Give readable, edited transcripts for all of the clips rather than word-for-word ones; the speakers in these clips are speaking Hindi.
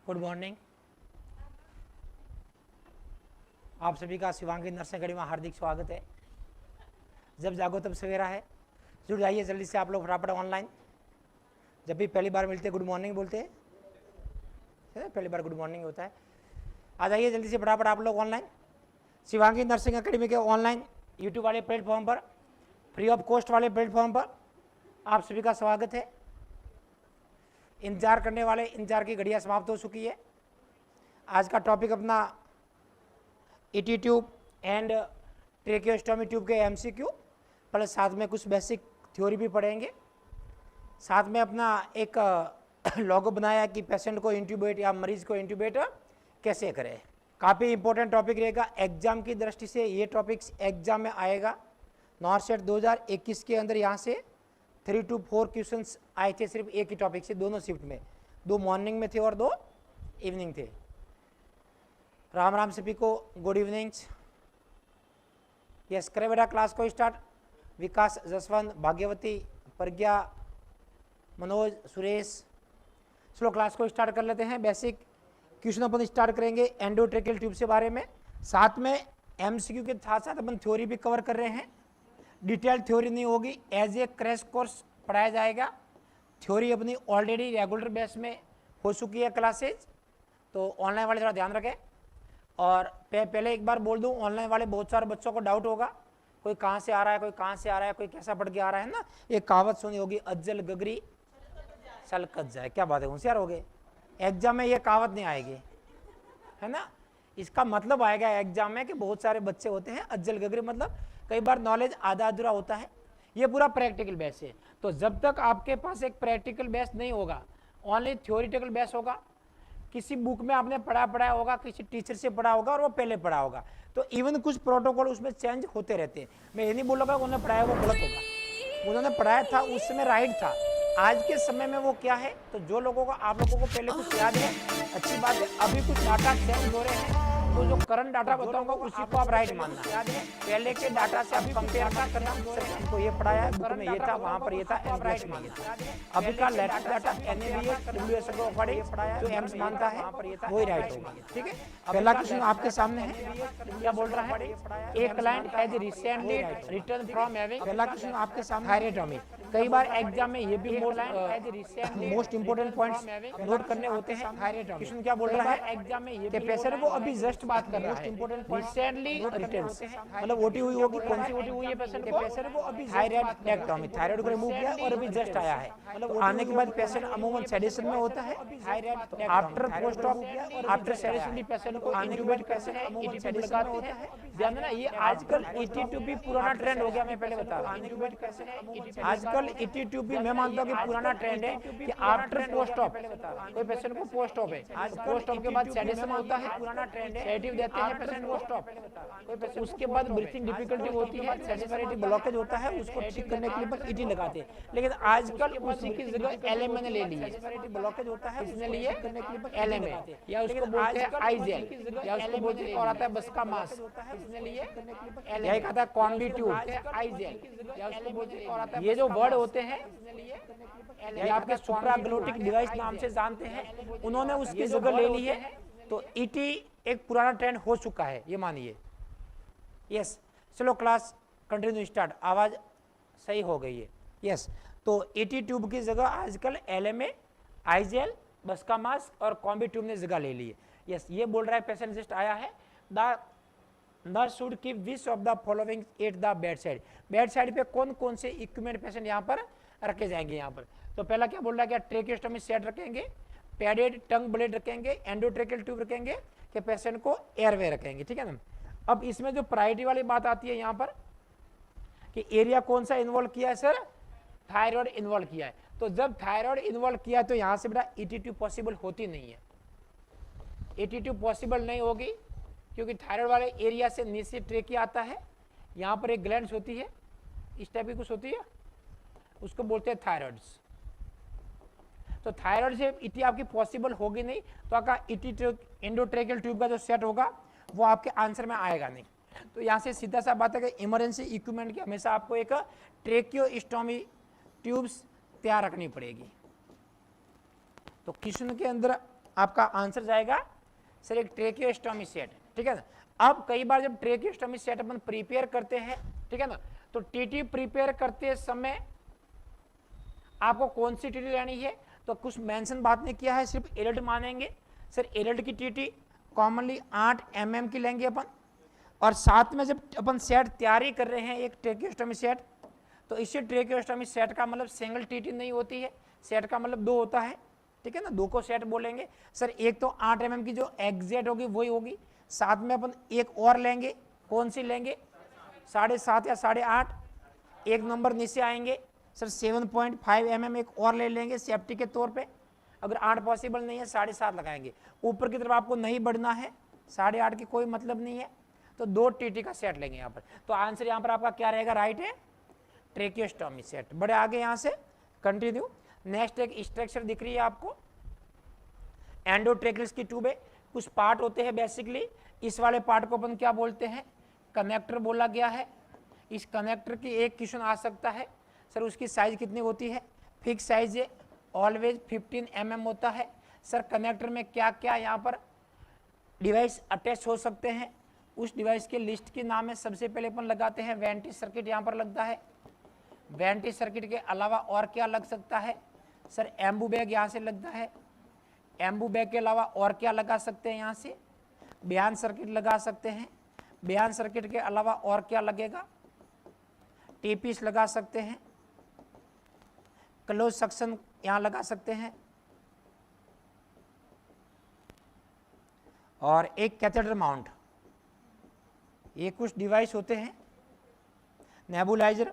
Good morning. आप सभी का शिवांगी नर्सिंग अकेडमी में हार्दिक स्वागत है। जब जागो तब सवेरा है, जुड़ जाइए जल्दी से आप लोग फटाफट ऑनलाइन। जब भी पहली बार मिलते हैं गुड मॉर्निंग बोलते हैं, पहली बार गुड मॉर्निंग होता है। आ जाइए जल्दी से फटाफट आप लोग ऑनलाइन। शिवांगी नर्सिंग अकेडमी के ऑनलाइन यूट्यूब वाले प्लेटफॉर्म पर, फ्री ऑफ कॉस्ट वाले प्लेटफॉर्म पर आप सभी का स्वागत है। इंतजार करने वाले इंतजार की घड़ियाँ समाप्त हो चुकी है। आज का टॉपिक अपना ET tube and tracheostomy tube के एमसीक्यू प्लस साथ में कुछ बेसिक थ्योरी भी पढ़ेंगे। साथ में अपना एक लोगो बनाया कि पेशेंट को इंट्यूबेट या मरीज को इंट्यूबेट कैसे करें। काफ़ी इंपॉर्टेंट टॉपिक रहेगा एग्जाम की दृष्टि से। ये टॉपिक एग्जाम में आएगा। नॉर्सेट 2021 के अंदर यहाँ से 3 to 4 क्वेश्चंस आए थे सिर्फ एक ही टॉपिक से, दोनों शिफ्ट में, 2 मॉर्निंग में थे और 2 इवनिंग थे। राम राम सभी को, गुड इवनिंग। यस, करें बेटा क्लास को स्टार्ट। विकास, जसवंत, भाग्यवती, प्रज्ञा, मनोज, सुरेश, चलो क्लास को स्टार्ट कर लेते हैं। बेसिक क्वेश्चन अपन स्टार्ट करेंगे एंडोट्रेकियल ट्यूब से बारे में। साथ में एमसीक्यू के साथ साथ अपन थ्योरी भी कवर कर रहे हैं। डिटेल थ्योरी नहीं होगी, एज ए क्रैश कोर्स पढ़ाया जाएगा। थ्योरी अपनी ऑलरेडी रेगुलर बेस में हो चुकी है क्लासेज, तो ऑनलाइन वाले थोड़ा ध्यान रखें। और पहले एक बार बोल दूं, ऑनलाइन वाले बहुत सारे बच्चों को डाउट होगा, कोई कहाँ से आ रहा है, कोई कहाँ से आ रहा है, कोई कैसा पढ़ के आ रहा है ना। एक कहावत सुनी होगी, अज्जल गगरी सलकत जाए। क्या बात है, होशियार हो गए। एग्जाम में ये कहावत नहीं आएगी, है ना। इसका मतलब आएगा एग्जाम में कि बहुत सारे बच्चे होते हैं अज्जल गगरी, मतलब कई बार नॉलेज आधा अधूरा होता है। ये पूरा प्रैक्टिकल बेस है। तो जब तक आपके पास एक प्रैक्टिकल बेस नहीं होगा, ओनली थ्योरिटिकल बेस होगा, किसी बुक में आपने पढ़ा होगा, किसी टीचर से पढ़ा होगा और वो पहले पढ़ा होगा, तो इवन कुछ प्रोटोकॉल उसमें चेंज होते रहते हैं। मैं ये नहीं बोलूँगा उन्होंने पढ़ाया वो गलत होगा, उन्होंने पढ़ाया था उस समय राइट था। आज के समय में वो क्या है, तो जो लोगों को, आप लोगों को पहले कुछ याद है, अच्छी बात है। अभी कुछ डाटा चेंज हो रहे हैं, तो जो करंट डाटा बताऊंगा उसी को आप राइट मानना। पहले के डाटा से आप कंपेयर ना करना। हमको ये पढ़ाया है, बुक में ये था, वहाँ पर ये था, आप राइट मानना। अभी का लेटेस्ट डाटा एनएबीएस डब्ल्यूएस को अकॉर्डिंग जो एम्स मानता है वही राइट होगा, ठीक है। पहला क्वेश्चन आपके सामने है, क्या बोल रहा है, a client has recently return from having. पहला क्वेश्चन आपके सामने थायरेटॉमी। कई बार एग्जाम में ये भी मोस्ट इंपोर्टेंट पॉइंट्स नोट करने होते हैं। क्वेश्चन क्या बोल रहा है एग्जाम में, ये पेशेंट को अभी जस्ट बात कर रहा है, रिसेंटली रिटर्न्स, मतलब ओटी हुई होगी, कौन सी ओटी हुई है पेशेंट को अभी, थायराइडेक्टोमी, थायराइड को रिमूव किया और अभी जस्ट आया है। मतलब आने के बाद पेशेंट अमूमन सेडेशन में होता है। After post of, after sedation patient को इंट्यूबेट कैसे है, ईटी ट्यूब लगाते हैं। ध्यान देना, ये आजकल ईटी ट्यूब भी पुराना ट्रेंड हो गया। मैं पहले बता रहा हूं इंट्यूबेट कैसे है। आजकल ईटी ट्यूब भी मैं मानता हूं कि पुराना ट्रेंड है कि आफ्टर पोस्ट ऑफ, कोई पेशेंट को पोस्ट ऑफ है, पोस्ट ऑफ के बाद सेडेशन होता है, पुराना ट्रेंड है, सेडेटिव देते हैं पेशेंट को स्टॉप, उसके बाद ब्रीथिंग डिफिकल्टी होती है, सेरेब्रल ब्लॉकेज होता है, उसको ठीक करने के लिए बस ईटी लगाते हैं। लेकिन आजकल उसी की जगह एलएमए ने ले ली है। ब्लॉकेज होता है, इसने लिए एलएमए, या उसको बोलते हैं आईजेल, या उसको बोलते हैं और आता है बस का मास्क, इसने लिए यही कहता है कॉम्बी ट्यूब, आईजेल, या उसको बोलते हैं और आता है। ये जो वर्ड होते हैं ये आपके सुप्राग्लोटिक डिवाइस नाम से जानते हैं, उन्होंने उसकी जगह ले ली है। तो ईटी एक पुराना ट्रेंड हो चुका है, ये मानिए। यस, चलो क्लास कंटिन्यू स्टार्ट। आवाज सही हो गई है। यस, तो ईटी ट्यूब की जगह आजकल एलएमए, आईजेल, बस का मास्क और कॉम्बी ट्यूब ने जगह ले ली है। यस, ये बोल रहा है पेशेंट जस्ट आया है, the nurse should keep which of the following at the bed side. Bed side पे कौन कौन से इक्विपमेंट पेशेंट यहाँ पर रखे जाएंगे। यहाँ पर तो पहला क्या बोल रहा है, क्या ट्रेकियोस्टोमी सेट रखेंगे, पैडेड टंग ब्लेड रखेंगे, एंडोट्रेकियल ट्यूब रखेंगे, कि पेशेंट को एयरवे रखेंगे, ठीक है ना। अब इसमें जो प्रायोरिटी वाली बात आती है यहाँ पर कि एरिया कौन सा इन्वॉल्व किया है सर, थायराइड इन्वॉल्व किया है। तो जब थायराइड इन्वॉल्व किया है तो यहाँ से बेटा ईटी ट्यूब पॉसिबल होती नहीं है। ईटी ट्यूब पॉसिबल नहीं होगी क्योंकि थायराइड वाले एरिया से नीचे ट्रेकिया आता है, यहाँ पर एक ग्लैंड होती है, इस टाइप की कुछ होती है, उसको बोलते हैं थायराइड्स। तो थायराइड से ईटी आपकी पॉसिबल होगी नहीं, तो आपका ईटी एंडोट्रेकियल ट्यूब का जो सेट होगा वो आपके आंसर में आएगा नहीं। तो यहाँ से सीधा सा बात है कि इमरजेंसी इक्विपमेंट की हमेशा आपको एक ट्रेकियोस्टोमी ट्यूब्स तैयार रखनी पड़ेगी। तो क्वेश्चन के अंदर आपका आंसर जाएगा सर एक ट्रेकियोस्टोमी सेट, ठीक है ना। अब कई बार जब ट्रेकियोस्टोमी सेट अपन प्रिपेयर करते हैं, ठीक है ना, तो टीटी प्रिपेयर करते समय आपको कौन सी टीटी लेनी है, तो कुछ मेंशन बात नहीं किया है, सिर्फ एडल्ट मानेंगे। सर एडल्ट की टीटी कॉमनली 8 mm की लेंगे अपन, और साथ में जब अपन सेट तैयारी कर रहे हैं एक ट्रेकियोस्टोमी सेट, तो इसी ट्रेकियोस्टोमी सेट का मतलब सिंगल टीटी नहीं होती है, सेट का मतलब 2 होता है, ठीक है ना, 2 को सेट बोलेंगे। सर एक तो 8 mm की जो एग्जैक्ट होगी वही होगी, साथ में अपन एक और लेंगे, कौन सी लेंगे, 7.5 या 8.5, एक नंबर नीचे आएंगे। सर 7.5 mm एक और ले लेंगे सेफ्टी के तौर पे, अगर 8 पॉसिबल नहीं है 7.5 लगाएंगे। ऊपर की तरफ आपको नहीं बढ़ना है, 8.5 की कोई मतलब नहीं है, तो 2 टीटी का सेट लेंगे यहाँ पर। तो आंसर यहाँ पर आपका क्या रहेगा, राइट है, ट्रेकियोस्टोमी सेट। बड़े आगे यहाँ से कंटिन्यू। नेक्स्ट एक स्ट्रक्चर दिख रही है आपको, एंडोट्रेकियल्स की ट्यूब है, कुछ पार्ट होते हैं बेसिकली, इस वाले पार्ट को अपन क्या बोलते हैं, कनेक्टर बोला गया है। इस कनेक्टर की एक क्वेश्चन आ सकता है, सर उसकी साइज कितनी होती है, फिक्स साइज है, ऑलवेज 15 mm होता है। सर कनेक्टर में क्या क्या यहाँ पर डिवाइस अटैच हो सकते हैं, उस डिवाइस के लिस्ट के नाम है। सबसे पहले अपन लगाते हैं वेंटी सर्किट, यहाँ पर लगता है। वेंटी सर्किट के अलावा और क्या लग सकता है, सर एम्बू बैग यहाँ से लगता है। एम्बू बैग के अलावा और क्या लगा सकते हैं, यहाँ से बयान सर्किट लगा सकते हैं। बयान सर्किट के अलावा और क्या लगेगा, टीपीस लगा सकते हैं, क्लोज सक्शन यहाँ लगा सकते हैं, और एक कैथेटर माउंट। ये कुछ डिवाइस होते हैं, नेबुलाइजर,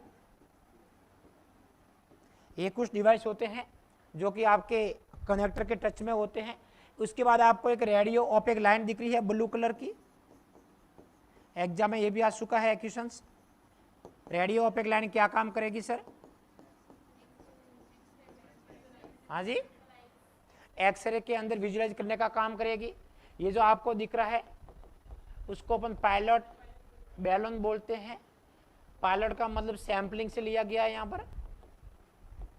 ये कुछ डिवाइस होते हैं जो कि आपके कनेक्टर के टच में होते हैं। उसके बाद आपको एक रेडियो ओपेक लाइन दिख रही है ब्लू कलर की, एग्जाम में ये भी आ चुका है क्वेश्चंस। रेडियो ओपेक लाइन क्या काम करेगी सर, हाँ जी, एक्सरे के अंदर विजुअलाइज करने का काम करेगी। ये जो आपको दिख रहा है उसको अपन पायलट बैलून बोलते हैं। पायलट का मतलब सैम्पलिंग से लिया गया है, यहाँ पर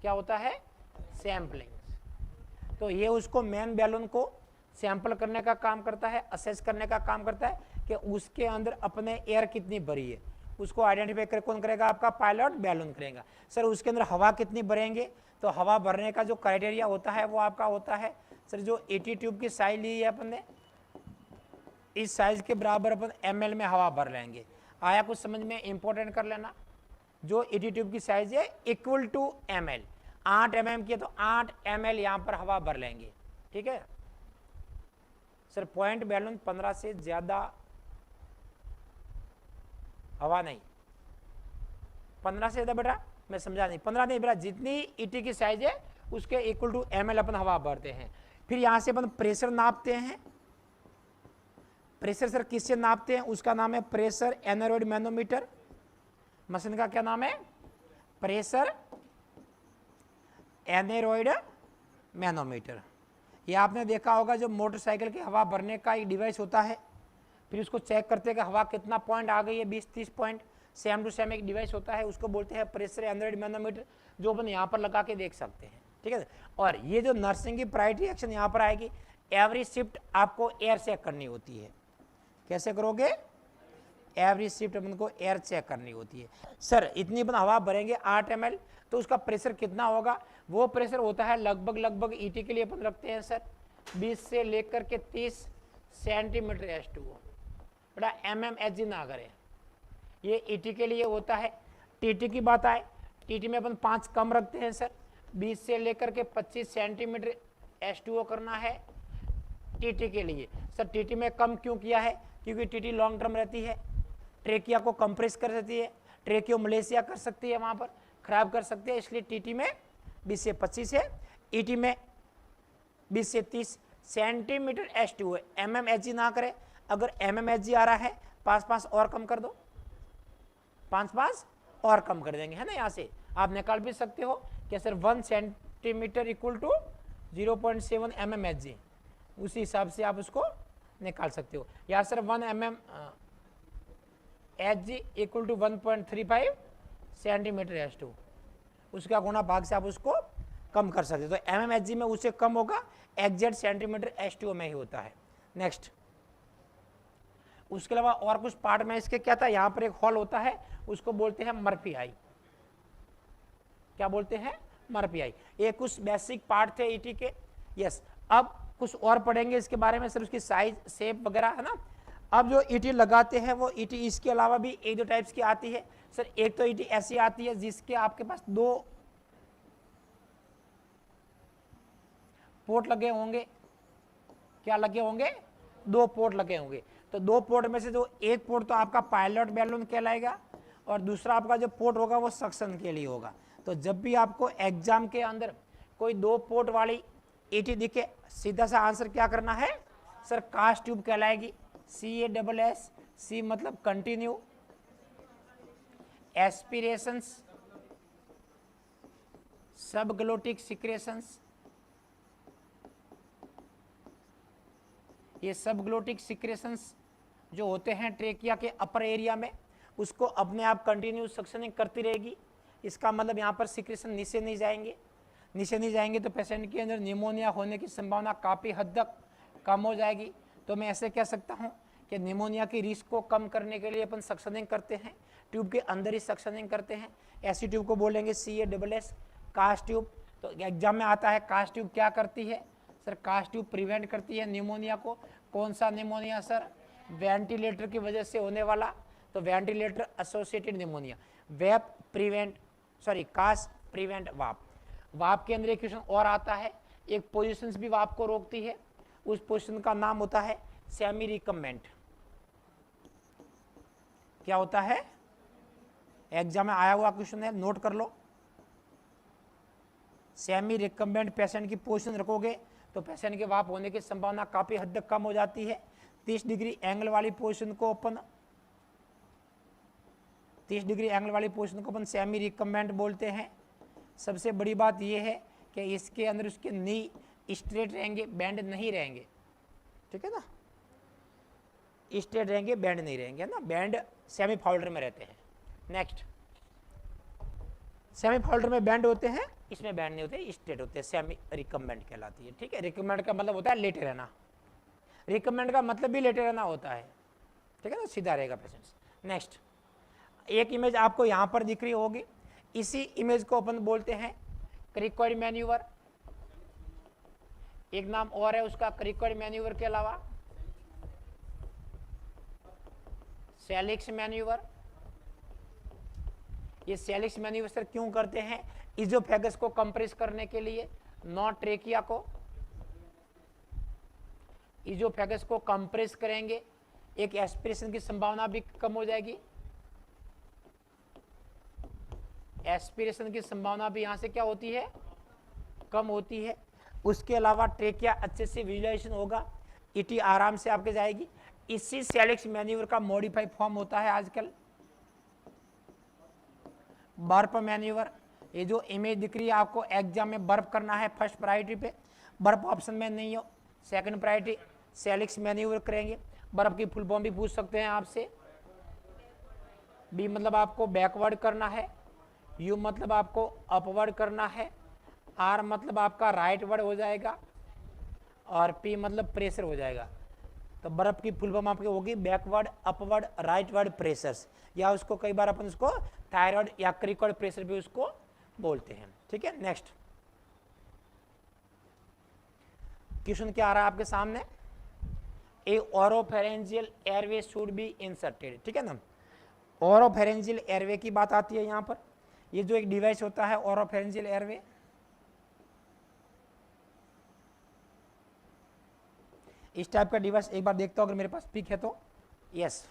क्या होता है, सैम्पलिंग। तो ये उसको मेन बैलून को सैंपल करने का काम करता है, असेस करने का काम करता है कि उसके अंदर अपने एयर कितनी भरी है, उसको आइडेंटिफाई कर कौन करेगा, आपका पायलट बैलून करेगा। सर उसके अंदर हवा कितनी भरेंगे, तो हवा भरने का जो क्राइटेरिया होता है वो आपका होता है सर जो 80 ट्यूब की साइज ली है अपन ने, इस साइज के बराबर अपन ml में हवा भर लेंगे। आया कुछ समझ में, इंपॉर्टेंट कर लेना। जो 80 ट्यूब की साइज है इक्वल टू ml, 8 mm की है तो 8 ml यहाँ पर हवा भर लेंगे, ठीक है सर। पॉइंट बैलून 15 से ज्यादा हवा नहीं, 15 से ज्यादा बेटा मैं समझा नहीं, 15 नहीं बेटा, जितनी ईटी की साइज है उसके इक्वल टू ml अपन हवा भरते हैं। फिर यहां से अपन प्रेशर नापते हैं। प्रेशर सर किससे नापते हैं, उसका नाम है प्रेशर एनोरॉइड मैनोमीटर। मशीन का क्या नाम है, प्रेशर एनोरॉइड मैनोमीटर। ये आपने देखा होगा जो मोटरसाइकिल की हवा भरने का एक डिवाइस होता है, फिर उसको चेक करते हैं कि हवा कितना पॉइंट आ गई है, 20-30 पॉइंट, सेम टू सेम एक डिवाइस होता है, उसको बोलते हैं प्रेशर एनोरॉइड मैनोमीटर, जो अपन यहाँ पर लगा के देख सकते हैं, ठीक है। और ये जो नर्सिंग की प्रायोरिटी एक्शन यहाँ पर आएगी, एवरी शिफ्ट आपको एयर चेक करनी होती है। कैसे करोगे, एवरी शिफ्ट अपन को एयर चेक करनी होती है। सर इतनी अपन हवा भरेंगे 8 ml, तो उसका प्रेशर कितना होगा, वो प्रेशर होता है लगभग ईटी के लिए अपन रखते हैं सर 20 से लेकर के 30 सेंटीमीटर H2O, बड़ा mmHg ना करें, ये ईटी के लिए होता है। टीटी की बात आए, टीटी में अपन 5 कम रखते हैं सर, 20 से लेकर के 25 सेंटीमीटर H2O करना है टीटी के लिए। सर टीटी में कम क्यों किया है, क्योंकि टीटी लॉन्ग टर्म रहती है, ट्रेकिया को कंप्रेस कर देती है, ट्रेकियो मलेशिया कर सकती है, वहाँ पर खराब कर सकती है, इसलिए टीटी में 20 से 25 है, ईटी में 20 से 30 सेंटीमीटर H2O है। mmHg ना करे, अगर mmHg आ रहा है 5 और कम कर दो, 5 और कम कर देंगे, है ना। यहाँ से आप निकाल भी सकते हो कि sir 1 centimetre equal to 0.7 mmHg, उसी हिसाब से आप उसको निकाल सकते हो। या sir 1 mmHg equal to 1.35 centimetre H2, उसका गुणा भाग से आप उसको कम कर सकते, तो mmHg में उससे कम होगा, एग्जैक्ट सेंटीमीटर H2O में ही होता है। नेक्स्ट, उसके अलावा और कुछ पार्ट में इसके क्या था, यहाँ पर एक हॉल होता है, उसको बोलते हैं मर्फी आई। क्या बोलते हैं? मर्फी आई। ये कुछ बेसिक पार्ट थे ईटी के। यस, अब कुछ और पढ़ेंगे इसके बारे में, सर उसकी साइज, शेप वगैरह, है ना। अब जो ईटी लगाते हैं वो ईटी इसके अलावा भी एक दो टाइप्स की आती है सर। एक तो ईटी ऐसी आती है जिसके आपके पास 2 पोर्ट लगे होंगे। क्या लगे होंगे? 2 पोर्ट लगे होंगे। तो 2 पोर्ट में से जो एक पोर्ट तो आपका पायलट बैलून कहलाएगा और दूसरा आपका जो पोर्ट होगा वो सक्शन के लिए होगा। तो जब भी आपको एग्जाम के अंदर कोई 2 पोर्ट वाली ईटी दिखे, सीधा सा आंसर क्या करना है सर? कास्ट ट्यूब कहलाएगी। CASS, C मतलब कंटिन्यू, एस्पिरेशंस, सबग्लोटिक सिक्रेशंस। ये सबग्लोटिक सिक्रेशंस जो होते हैं ट्रेकिया के अपर एरिया में, उसको अपने आप कंटिन्यू सक्शनिंग करती रहेगी। इसका मतलब यहाँ पर सिक्रेशन नीचे नहीं जाएंगे। नीचे नहीं जाएंगे तो पेशेंट के अंदर निमोनिया होने की संभावना काफ़ी हद तक कम हो जाएगी। तो मैं ऐसे कह सकता हूँ कि निमोनिया की रिस्क को कम करने के लिए अपन सक्शनिंग करते हैं, ट्यूब के अंदर ही सक्शनिंग करते हैं। ऐसी ट्यूब को बोलेंगे CASS, कास्ट ट्यूब। तो एग्जाम में आता है कास्ट ट्यूब क्या करती है सर? कास्ट ट्यूब प्रिवेंट करती है निमोनिया को। कौन सा निमोनिया सर? वेंटिलेटर की वजह से होने वाला, तो ventilator associated pneumonia. VAP prevent, sorry cast prevent VAP. VAP के अंदर एक क्वेश्चन और आता है, एक पोजीशन भी वाप को रोकती है, उस पोजीशन का नाम होता है सेमी रिकम्बेंट। क्या होता है? एग्जाम में आया हुआ क्वेश्चन है, नोट कर लो। सेमी रिकम्बेंट पेशेंट की पोजीशन रखोगे तो पेशेंट के वाप होने की संभावना काफी हद तक कम हो जाती है। 30 डिग्री एंगल वाली पोजीशन को अपन 30 डिग्री एंगल वाली पोजीशन को अपन सेमी रिकम्बेंट बोलते हैं। सबसे बड़ी बात यह है कि इसके अंदर उसके नी स्ट्रेट रहेंगे, बैंड नहीं रहेंगे, ठीक है ना। स्ट्रेट रहेंगे, बैंड नहीं रहेंगे ना, बैंड सेमी फाउल्डर में रहते हैं। नेक्स्ट, सेमी फाउल्डर में बैंड होते हैं, इसमें बैंड नहीं होते, स्ट्रेट होते हैं, सेमी रिकम्बेंट कहलाती है। ठीक है, रिकम्बेंट का मतलब होता है लेटे रहना, रिकम्बेंट का मतलब भी लेटे रहना होता है, ठीक है ना, सीधा रहेगा पेशेंट। नेक्स्ट, एक इमेज आपको यहां पर दिख रही होगी, इसी इमेज को अपन बोलते हैं क्रिकॉइड मैन्यूवर। एक नाम और है उसका क्रिकॉइड मैन्यूवर के अलावा सेलिक्स मैन्यूवर। ये सेलिक्स मैन्यूवर सर क्यों करते हैं? इजोफेगस को कंप्रेस करने के लिए, नॉट ट्रेकिया को। इजोफेगस को कंप्रेस करेंगे, एक एस्पिरेशन की संभावना भी कम हो जाएगी। एस्पिरेशन की संभावना भी यहां से क्या होती है? कम होती है। उसके अलावा ट्रेकिया अच्छे से विजुलाइजेशन होगा, ईटी आराम से आपके जाएगी। इसी सेलिक्स मैन्यूवर का मॉडिफाइड फॉर्म होता है आजकल बर्फ मैन्यूवर। ये जो इमेज दिख रही है आपको, एग्जाम में बर्फ करना है फर्स्ट प्रायोरिटी पे, बर्फ ऑप्शन में नहीं हो, सेकंड प्रायोरिटी सेलिक्स मैन्यूवर करेंगे। बर्फ की फुल फॉर्म भी पूछ सकते हैं आपसे। बी मतलब आपको बैकवर्ड करना है, यू मतलब आपको अपवर्ड करना है, आर मतलब आपका राइटवर्ड हो जाएगा और पी मतलब प्रेशर हो जाएगा। तो बर्फ की फुल फॉर्म आपकी होगी बैकवर्ड, अपवर्ड, राइटवर्ड प्रेशर्स, या उसको कई बार अपन उसको थायराइड या क्रिकॉइड प्रेशर भी उसको बोलते हैं। ठीक है, नेक्स्ट क्वेश्चन क्या आ रहा है आपके सामने? A oropharyngeal airway should be inserted. ठीक है ना, ओरोफेरेंजियल एयरवे की बात आती है यहाँ पर। ये जो एक डिवाइस होता है ओरोफेरेंजियल एयरवे, इस टाइप का डिवाइस एक बार देखता हूं अगर मेरे पास पिक है तो। Yes,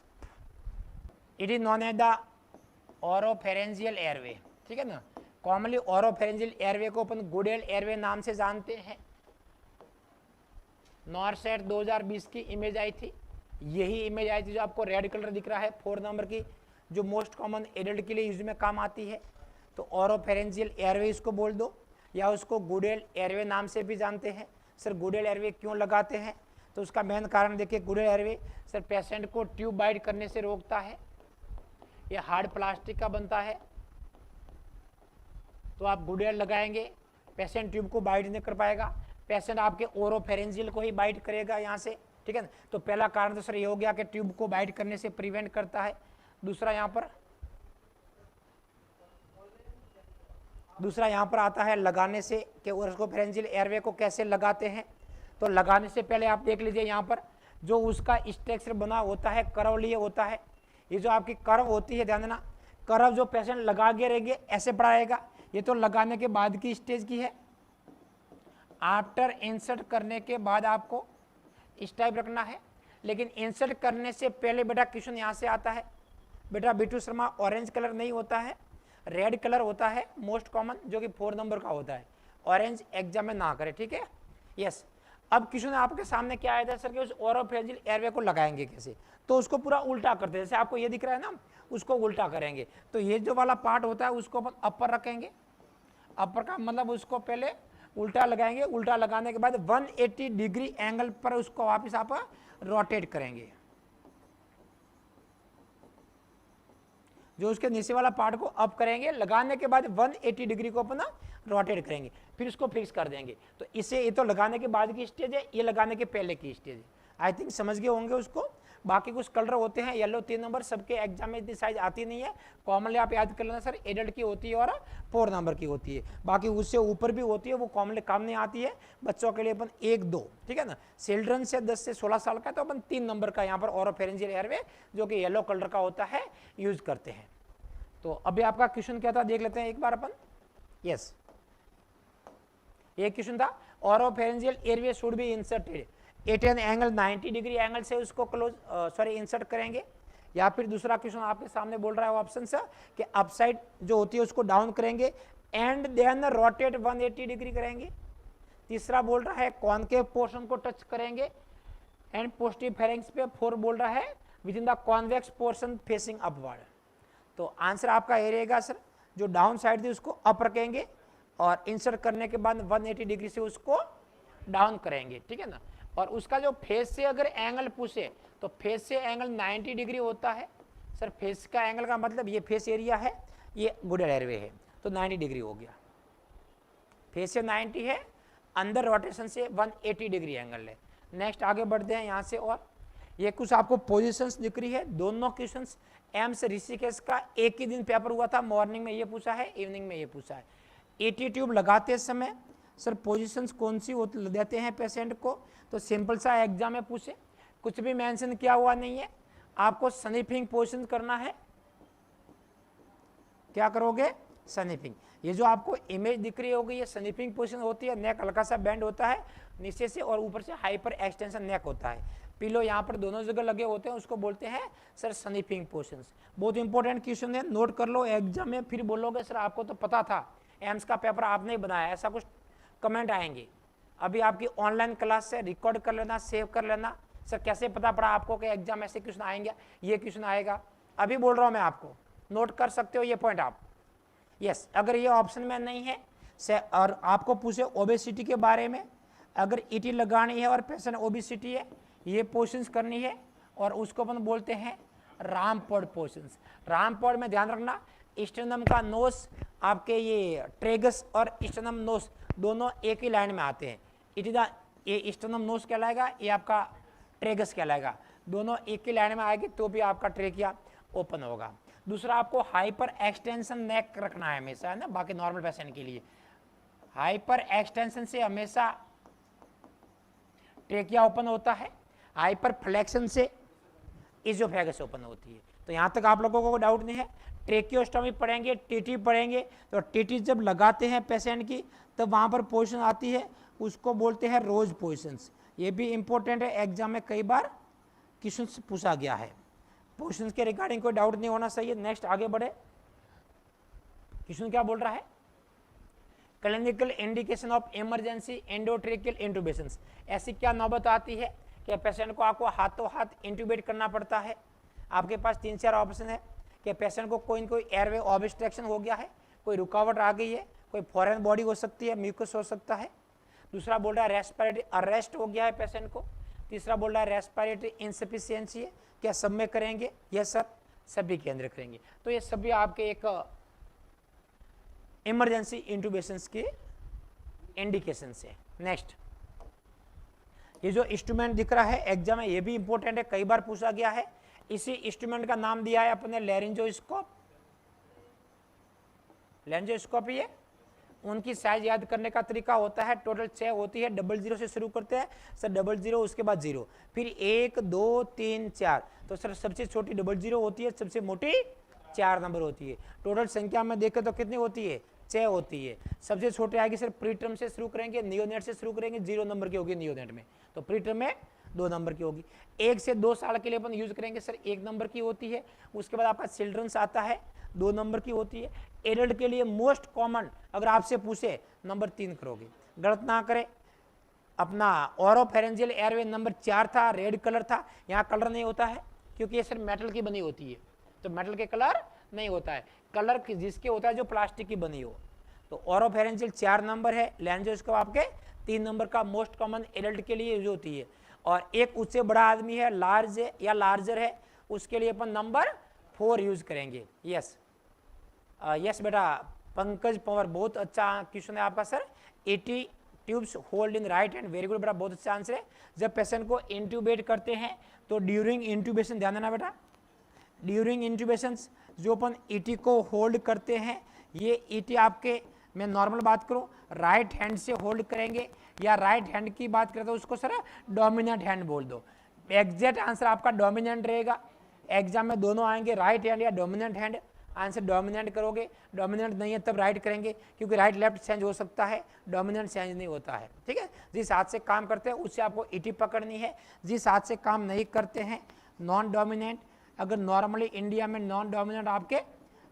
it is known as the oropharyngeal airway. ठीक है ना, कॉमनली ओरोफेरेंजियल एयरवे को अपन गुडेल एयरवे नाम से जानते हैं। नॉरसेट 2020 की इमेज आई थी, यही इमेज आई थी जो आपको रेड कलर दिख रहा है 4 नंबर की, जो मोस्ट कॉमन एडल्ट के लिए यूज में काम आती है। तो ओरोफेरेंजियल एयरवे इसको बोल दो, या उसको गुडेल एयरवे नाम से भी जानते हैं। सर गुडेल एयरवे क्यों लगाते हैं? तो उसका मेन कारण देखिए, गुडेल एयरवे सर पेशेंट को ट्यूब बाइट करने से रोकता है। यह हार्ड प्लास्टिक का बनता है, तो आप गुडेल लगाएंगे, पेशेंट ट्यूब को बाइट नहीं कर पाएगा, पेशेंट आपके ओरोफेरेंजियल को ही बाइट करेगा यहाँ से, ठीक है ना। तो पहला कारण तो सर ये हो गया कि ट्यूब को बाइट करने से प्रिवेंट करता है। दूसरा यहाँ पर आता है लगाने से कि ओरोफेरेंजियल एयरवे को कैसे लगाते हैं। तो लगाने से पहले आप देख लीजिए यहाँ पर जो उसका स्ट्रक्चर बना होता है कर्व लिए होता है। ये जो आपकी कर्व होती है, ध्यान देना, कर्व जो पेशेंट लगा के रहेंगे ऐसे पड़ा रहेगा, ये तो लगाने के बाद की स्टेज की है। आफ्टर इंसर्ट करने के बाद आपको इस टाइप रखना है, लेकिन इंसर्ट करने से पहले बेटा क्वेश्चन यहाँ से आता है। बेटा बिट्टू शर्मा ऑरेंज कलर नहीं होता है, रेड कलर होता है मोस्ट कॉमन, जो कि 4 नंबर का होता है। ऑरेंज एग्जाम में ना करें, ठीक है। यस, अब क्वेश्चन आपके सामने क्या आया था सर कि उस ओरोफेरेंजियल एयरवे को लगाएंगे कैसे, तो उसको पूरा उल्टा करते हैं। जैसे आपको ये दिख रहा है ना, उसको उल्टा करेंगे। तो ये जो वाला पार्ट होता है उसको अपन अपर रखेंगे, अपर का मतलब उसको पहले उल्टा लगाएंगे, उल्टा लगाने के बाद 180 डिग्री एंगल पर उसको वापस आप रोटेट करेंगे। जो उसके नीचे वाला पार्ट को अप करेंगे, लगाने के बाद 180 डिग्री को अपना रोटेट करेंगे, फिर उसको फिक्स कर देंगे। तो इसे ये तो लगाने के बाद की स्टेज है, ये लगाने के पहले की स्टेज है। आई थिंक समझ गए होंगे उसको। बाकी कुछ कलर होते हैं, येलो 3 नंबर, सबके एग्जाम में इतनी साइज आती नहीं है। कॉमनली आप याद कर लेना सर, एडल्ट की होती है और 4 नंबर की होती है। बाकी उससे ऊपर भी होती है, वो कॉमनली काम नहीं आती है। बच्चों के लिए अपन 1-2, ठीक है ना। चिल्ड्रन से 10 से 16 साल का तो अपन 3 नंबर का यहाँ पर ओरोफेरेंजियल एयरवे जो कि येलो कलर का होता है यूज करते हैं। तो अभी आपका क्वेश्चन क्या था देख लेते हैं एक बार अपन। यस, ये क्वेश्चन था oropharyngeal airway should be inserted at an angle 90 degree angle से उसको इंसर्ट करेंगे। या फिर दूसरा क्वेश्चन आपके सामने बोल रहा है ऑप्शन से कि अपसाइड जो होती है उसको डाउन करेंगे एंड देन रोटेट 180 डिग्री करेंगे। तीसरा बोल रहा है कॉनकेव पोर्शन को टच करेंगे एंड पॉजिटिव फेरेंक्स पे। 4 बोल रहा है with in the convex portion facing upward. तो आंसर आपका ये रहेगा सर, जो डाउन साइड थी उसको अप रखेंगे और इंसर्ट करने के बाद 180 डिग्री से उसको डाउन करेंगे, ठीक है ना। और उसका जो फेस से अगर एंगल पूछे तो फेस से एंगल 90 डिग्री होता है। सर फेस का एंगल का मतलब ये फेस एरिया है, ये गुडल एयरवे है, तो 90 डिग्री हो गया। फेस से 90 है, अंदर रोटेशन से 180 डिग्री एंगल है। नेक्स्ट आगे बढ़ते हैं यहाँ से। और ये कुछ आपको पोजीशंस दिख रही है। दोनों क्वेश्चंस एम्स ऋषिकेश का एक ही दिन पेपर हुआ था, मॉर्निंग में ये पूछा है, इवनिंग में ये पूछा है। एटी ट्यूब लगाते समय सर पोजीशंस कौन सी देते हैं पेशेंट को, तो सिंपल सा एग्जाम में पूछे, कुछ भी मेंशन किया हुआ नहीं है। आपको स्निफिंग पोजीशन करना है। क्या करोगे? स्निफिंग। ये जो आपको इमेज दिख रही होगी ये स्निफिंग पोजीशन होती है। नेक हल्का सा बेंड होता है नीचे से और ऊपर से हाइपर एक्सटेंशन नेक होता है। पिलो यहाँ पर दोनों जगह लगे होते हैं, उसको बोलते हैं सर स्निफिंग पोजीशंस। बहुत इंपॉर्टेंट क्वेश्चन है, नोट कर लो एग्जाम में। फिर बोलोगे सर आपको तो पता था, एम्स का पेपर आपने ही बनाया, ऐसा कुछ कमेंट आएंगे। अभी आपकी ऑनलाइन क्लास से रिकॉर्ड कर लेना, सेव कर लेना। सर कैसे पता पड़ा आपको कि एग्जाम ऐसे क्वेश्चन आएंगे, ये क्वेश्चन आएगा। अभी बोल रहा हूँ मैं आपको, नोट कर सकते हो ये पॉइंट आप। यस, अगर ये ऑप्शन में नहीं है और आपको पूछे ओबेसिटी के बारे में, अगर ईटी लगानी है और पेशेंट ओबेसिटी है, ये पोजीशंस करनी है और उसको अपन बोलते हैं रामपोर्ड पोजीशंस। रामपोर्ड में ध्यान रखना, स्टेर्नम का नोस, आपके ये ट्रेगस और स्टेर्नम नोस दोनों एक ही लाइन में आते हैं। इट इज ये स्टेर्नम नोस कहलाएगा, ये आपका ट्रेगस कहलाएगा। दोनों एक ही लाइन में आएगी तो भी आपका ट्रेकिया ओपन होगा। दूसरा आपको हाइपर एक्सटेंशन नेक रखना है हमेशा, है ना। बाकी नॉर्मल पेशेंट के लिए हाइपर एक्सटेंशन से हमेशा ट्रेकिया ओपन होता है, हाइपर फ्लेक्शन से इज़ोफेगस ओपन होती है। तो यहाँ तक आप लोगों को डाउट नहीं है। ट्रेकियोस्टोमी पढ़ेंगे, टीटी पढ़ेंगे, तो टीटी जब लगाते हैं पेशेंट की तब वहाँ पर पोजीशन आती है, उसको बोलते हैं रोज पोजीशंस। ये भी इंपॉर्टेंट है, एग्जाम में कई बार क्वेश्चन पूछा गया है। पोजीशंस के रिगार्डिंग कोई डाउट नहीं होना चाहिए। नेक्स्ट आगे बढ़े, क्वेश्चन क्या बोल रहा है? Clinical indication of emergency endotracheal intubations. ऐसी क्या नौबत आती है कि पेशेंट को आपको हाथों हाथ इंटुबेट करना पड़ता है। आपके पास 3-4 ऑप्शन है कि पेशेंट को कोई न कोई एयरवे ऑब्स्ट्रक्शन हो गया है, कोई रुकावट आ गई है, कोई फॉरेन बॉडी हो सकती है, म्यूकस हो सकता है। दूसरा बोल रहा है रेस्पिरेटरी अरेस्ट हो गया है पेशेंट को। तीसरा बोल रहा है रेस्पिरेटरी इनसफिशियंसी है। क्या सब में करेंगे? यस सर, सभी के अंदर करेंगे। तो ये सभी आपके एक इमरजेंसी इंटुबेशंस के इंडिकेशन से। नेक्स्ट, ये जो इंस्ट्रूमेंट दिख रहा है एग्जाम में, ये भी इंपॉर्टेंट है, कई बार पूछा गया है। इसी इंस्ट्रूमेंट का नाम दिया है अपने लैरिंजोस्कोप। लैरिंजोस्कोप ये उनकी साइज याद करने का तरीका होता है, टोटल 6 होती है, 00 से शुरू करते हैं सर, 00 उसके बाद 0, फिर 1 2 3 4, तो सर सबसे छोटी 00 होती है, सबसे मोटी 4 नंबर होती है। टोटल संख्या में देखें तो कितनी होती है, 6 होती है। सबसे छोटे आएगी सर प्री टर्म से शुरू करेंगे, नियोनेट से शुरू करेंगे, 0 नंबर की होगी नियोनेट में, तो प्री टर्म में 2 नंबर की होगी। 1 से 2 साल के लिए अपन यूज करेंगे सर, 1 नंबर की होती है। उसके बाद आपका चिल्ड्रंस आता है, 2 नंबर की होती है। एडल्ट के लिए मोस्ट कॉमन अगर आपसे पूछे नंबर 3 करोगे, गलत ना करें। अपना ओरोफेरेंजियल एयरवे नंबर 4 था, रेड कलर था, यहाँ कलर नहीं होता है क्योंकि ये सिर्फ मेटल की बनी होती है, तो मेटल के कलर नहीं होता है, कलर जिसके होता है जो प्लास्टिक की बनी हो। तो ओरोफेरेंजियल 4 नंबर है, लैरिंजोस्कोप आपके 3 नंबर का मोस्ट कॉमन एडल्ट के लिए यूज होती है। और एक उससे बड़ा आदमी है, लार्ज है या लार्जर है, उसके लिए अपन नंबर 4 यूज करेंगे। यस यस बेटा, पंकज पवार बहुत अच्छा क्वेश्चन है आपका sir. 80 tubes hold in right hand, very good बेटा, बहुत अच्छा आंसर है। जब पेशेंट को इंट्यूबेट करते हैं तो ड्यूरिंग इंट्यूबेशन, ध्यान देना बेटा, ड्यूरिंग इंट्यूबेशन जो अपन ईटी को होल्ड करते हैं, ये ईटी आपके, मैं नॉर्मल बात करूं, राइट हैंड से होल्ड करेंगे, या राइट हैंड की बात करते हो उसको सर डोमिनेंट हैंड बोल दो। एग्जैक्ट आंसर आपका डोमिनेंट रहेगा। एग्जाम में दोनों आएंगे, राइट हैंड या डोमिनेंट हैंड, आंसर डोमिनेंट करोगे। डोमिनेंट नहीं है तब राइट करेंगे, क्योंकि राइट लेफ्ट चेंज हो सकता है, डोमिनेंट चेंज नहीं होता है। ठीक है, जिस हाथ से काम करते हैं उससे आपको ईटी पकड़नी है, जिस हाथ से काम नहीं करते हैं नॉन डोमिनेंट। अगर नॉर्मली इंडिया में नॉन डोमिनेंट आपके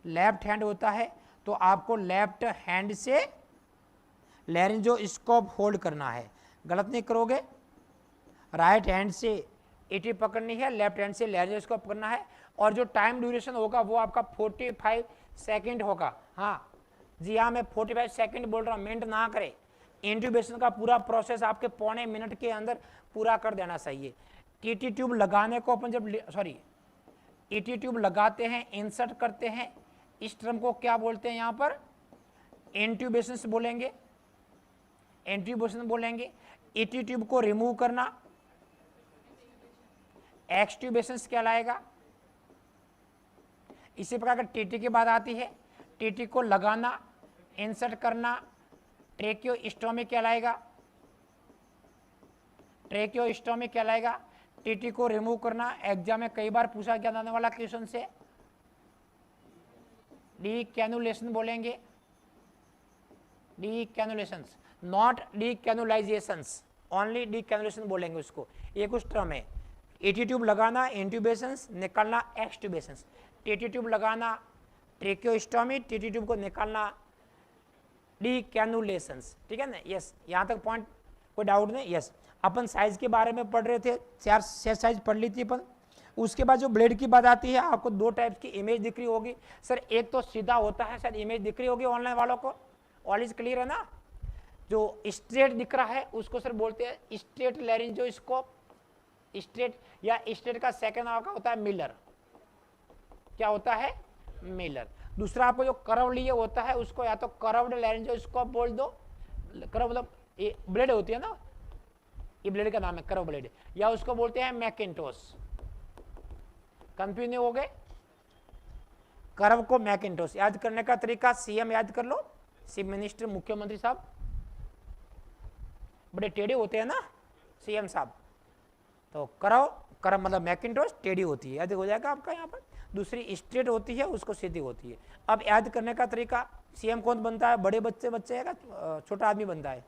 लेफ्ट हैंड होता है, तो आपको लेफ्ट हैंड से लैरिंजोस्कोप होल्ड करना है, गलत नहीं करोगे। राइट हैंड से ईटी पकड़नी है, लेफ्ट हैंड से लैरिंजोस्कोप करना है, और जो टाइम ड्यूरेशन होगा वो आपका 45 सेकंड होगा। हाँ जी हाँ, मैं 45 सेकंड बोल रहा हूँ, मिनट ना करें। इंट्यूबेशन का पूरा प्रोसेस आपके पौने मिनट के अंदर पूरा कर देना चाहिए। टीटी ट्यूब लगाने को अपन जब ईटी ट्यूब लगाते हैं, इंसर्ट करते हैं, इस टर्म को क्या बोलते हैं, यहाँ पर इंट्यूबेशन बोलेंगे, इंट्यूबेशन बोलेंगे। ईटी ट्यूब को रिमूव करना एक्सट्यूबेशन कहलाएगा। इसी प्रकार का टीटी की बात आती है, टीटी को लगाना, इंसर्ट करना, ट्रेकियोस्टोमी कहलाएगा, ट्रेकियोस्टोमी कहलाएगा। टीटी को रिमूव करना, एग्जाम में कई बार पूछा गया जाने वाला क्वेश्चन से, डी कैनुलेशन बोलेंगे, decannulation, not decannulizations, only decannulation बोलेंगे उसको। ये कुछ टर्म है, ईटी ट्यूब लगाना, इंट्यूबेशंस, निकालना एक्सट्यूबेशंस। टीटी ट्यूब लगाना ट्रेकियोस्टोमी, टीटी ट्यूब को निकालना डी कैनुलेशंस। ठीक है ना, यस, यहाँ तक पॉइंट कोई डाउट नहीं। यस, अपन साइज के बारे में पढ़ रहे थे, 4 साइज पढ़ ली थी अपन। उसके बाद जो ब्लेड की बात आती है, आपको 2 टाइप की इमेज दिख रही होगी सर, एक तो सीधा होता है, शायद इमेज दिख रही होगी ऑनलाइन वालों को, ऑल इज क्लियर है ना। जो स्ट्रेट दिख रहा है उसको सर बोलते हैं स्ट्रेट लैरिंजोस्कोप, स्ट्रेट, या स्ट्रेट का सेकंड आपका होता है मिलर, क्या होता है, मिलर। दूसरा आपको जो कर्व लिए होता है उसको या तो कर्व्ड लैरिंजोस्कोप बोल दो, कर्व मतलब ये ब्लेड होती है ना, ये ब्लेड का नाम है कर्व ब्लेड, या उसको बोलते हैं मैकिन्टोश। कंफ्यूज नहीं हो गए, कर्व को मैकिन्टोश। याद करने का तरीका सीएम याद कर लो, चीफ मिनिस्टर, मुख्यमंत्री साहब बड़े टेढ़े होते हैं ना सीएम साहब, तो कर्व मतलब मैकिन्टोश टेढ़ी होती है, याद हो जाएगा आपका। यहाँ पर दूसरी स्ट्रेट होती है, उसको सीधी होती है। अब याद करने का तरीका, सीएम कौन बनता है, बड़े बच्चे है का छोटा आदमी बनता है,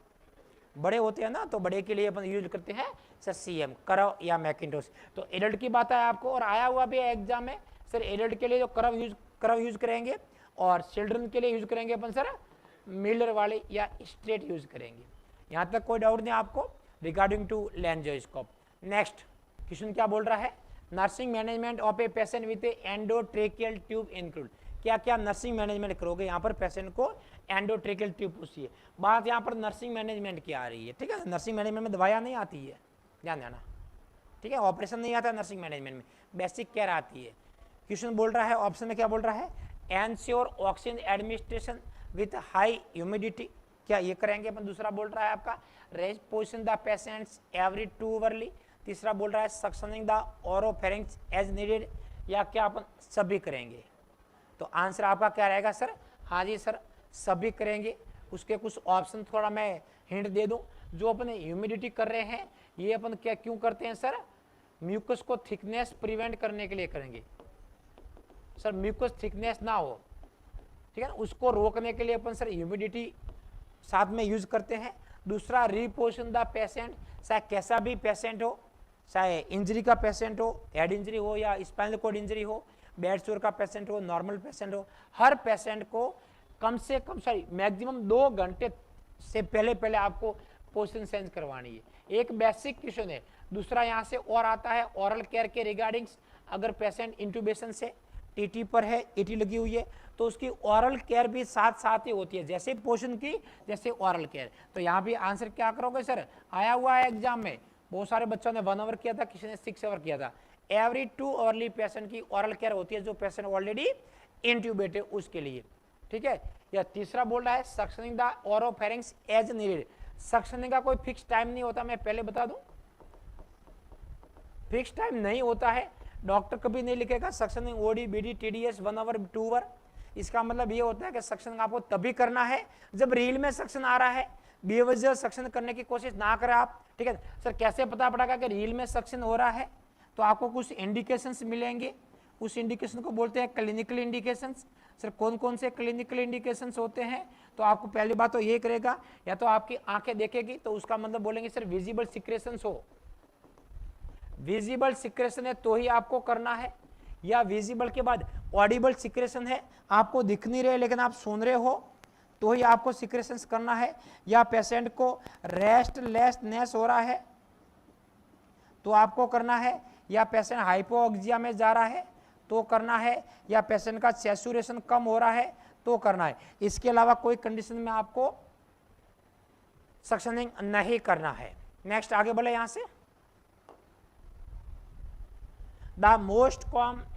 बड़े होते हैं ना, तो बड़े के लिए अपन यूज करते हैं सर सीएम, कर्व या मैकिन्टोश। तो एडल्ट की बात है आपको, और आया हुआ भी है एग्जाम में सर, एडल्ट के लिए जो कर्व यूज करेंगे, और चिल्ड्रन के लिए यूज करेंगे अपन सर मिलर वाले या स्ट्रेट यूज करेंगे। यहाँ तक कोई डाउट नहीं आपको रिगार्डिंग टू लैरिंजोस्कोप। नेक्स्ट क्वेश्चन क्या बोल रहा है, nursing management of a patient with endotracheal tube include. क्या क्या नर्सिंग मैनेजमेंट करोगे, यहाँ पर पेशेंट को एंडोट्रेकियल ट्यूब पूछिए। बात यहाँ पर नर्सिंग मैनेजमेंट की आ रही है, ठीक है। नर्सिंग मैनेजमेंट में दवाइयाँ नहीं आती है, ध्यान देना, ठीक है। ऑपरेशन नहीं आता नर्सिंग मैनेजमेंट में, बेसिक केयर आती है। क्वेश्चन बोल रहा है, ऑप्शन में क्या बोल रहा है, ensure oxygen administration with high humidity, क्या ये करेंगे अपन। दूसरा बोल रहा है आपका rest position the patients every 2 hourly. तीसरा बोल रहा है suctioning the oropharynx as needed, या क्या अपन सभी करेंगे। तो आंसर आपका क्या रहेगा सर, हाँ जी सर सभी करेंगे। उसके कुछ ऑप्शन थोड़ा मैं हिंट दे दूं। जो अपन ह्यूमिडिटी कर रहे हैं ये अपन क्या क्यों करते हैं सर, म्यूकस को थिकनेस प्रिवेंट करने के लिए करेंगे सर, म्यूकस थिकनेस ना हो, ठीक है ना, उसको रोकने के लिए अपन सर ह्यूमिडिटी साथ में यूज करते हैं। दूसरा रिपोजिशन द पेशेंट, चाहे कैसा भी पेशेंट हो, चाहे इंजरी का पेशेंट हो, हेड इंजरी हो या स्पाइनल कॉर्ड इंजरी हो, बेड सोर का पेशेंट हो, नॉर्मल पेशेंट हो, हर पेशेंट को कम से कम मैक्सिमम 2 घंटे से पहले आपको पोजीशन चेंज करवानी है। एक बेसिक क्वेश्चन है। दूसरा यहाँ से और आता है ओरल केयर के रिगार्डिंग्स, अगर पेशेंट इंट्यूबेशन से टीटी पर है, ईटी लगी हुई है, तो उसकी ओरल केयर भी साथ साथ ही होती है, जैसे पोषण की जैसे ओरल केयर। तो यहाँ भी आंसर क्या करोगे सर, आया हुआ है एग्जाम में, बहुत सारे बच्चों ने 1 आवर किया था, किसी ने 6 आवर किया था। एवरी 2 आवरली पेशेंट की ओरल केयर होती है, जो पेशेंट ऑलरेडी इंट्यूबेट है उसके लिए, ठीक है। या तीसरा बोल रहा है suctioning the oropharynx as needed. Suctioning का कोई फिक्स टाइम नहीं होता, मैं पहले बता दूं, फिक्स टाइम नहीं होता है। डॉक्टर कभी नहीं लिखेगा suctioning OD BD TDS 1 hour 2 hour. इसका मतलब ये होता है कि सक्शन आपको तभी करना है जब रील में सक्शन आ रहा है, बेवजह सक्शन करने की कोशिश ना करें आप, ठीक है। सर कैसे पता पड़ेगा कि रील में सक्शन हो रहा है, तो आपको कुछ इंडिकेशंस मिलेंगे, उस इंडिकेशन को बोलते हैं क्लिनिकल इंडिकेशंस। सर कौन कौन से क्लिनिकल इंडिकेशंस होते हैं, तो आपको पहली बात तो ये करेगा, या तो आपकी आंखें देखेगी तो उसका मतलब बोलेंगे सर विजिबल सिक्रेशंस हो, विजिबल सिक्रेशन है तो ही आपको करना है, या विजिबल के बाद ऑडिबल सिक्रेशन है, आपको दिख नहीं रहे लेकिन आप सुन रहे हो तो ही आपको सिक्रेशन करना है, या पेशेंट को रेस्टलेसनेस हो रहा है तो आपको करना है, या पेशेंट हाइपोक्सिया में जा रहा है तो करना है, या पेशेंट का सैचुरेशन कम हो रहा है तो करना है। इसके अलावा कोई कंडीशन में आपको सक्शनिंग नहीं करना है। नेक्स्ट आगे बढ़े यहां से। The most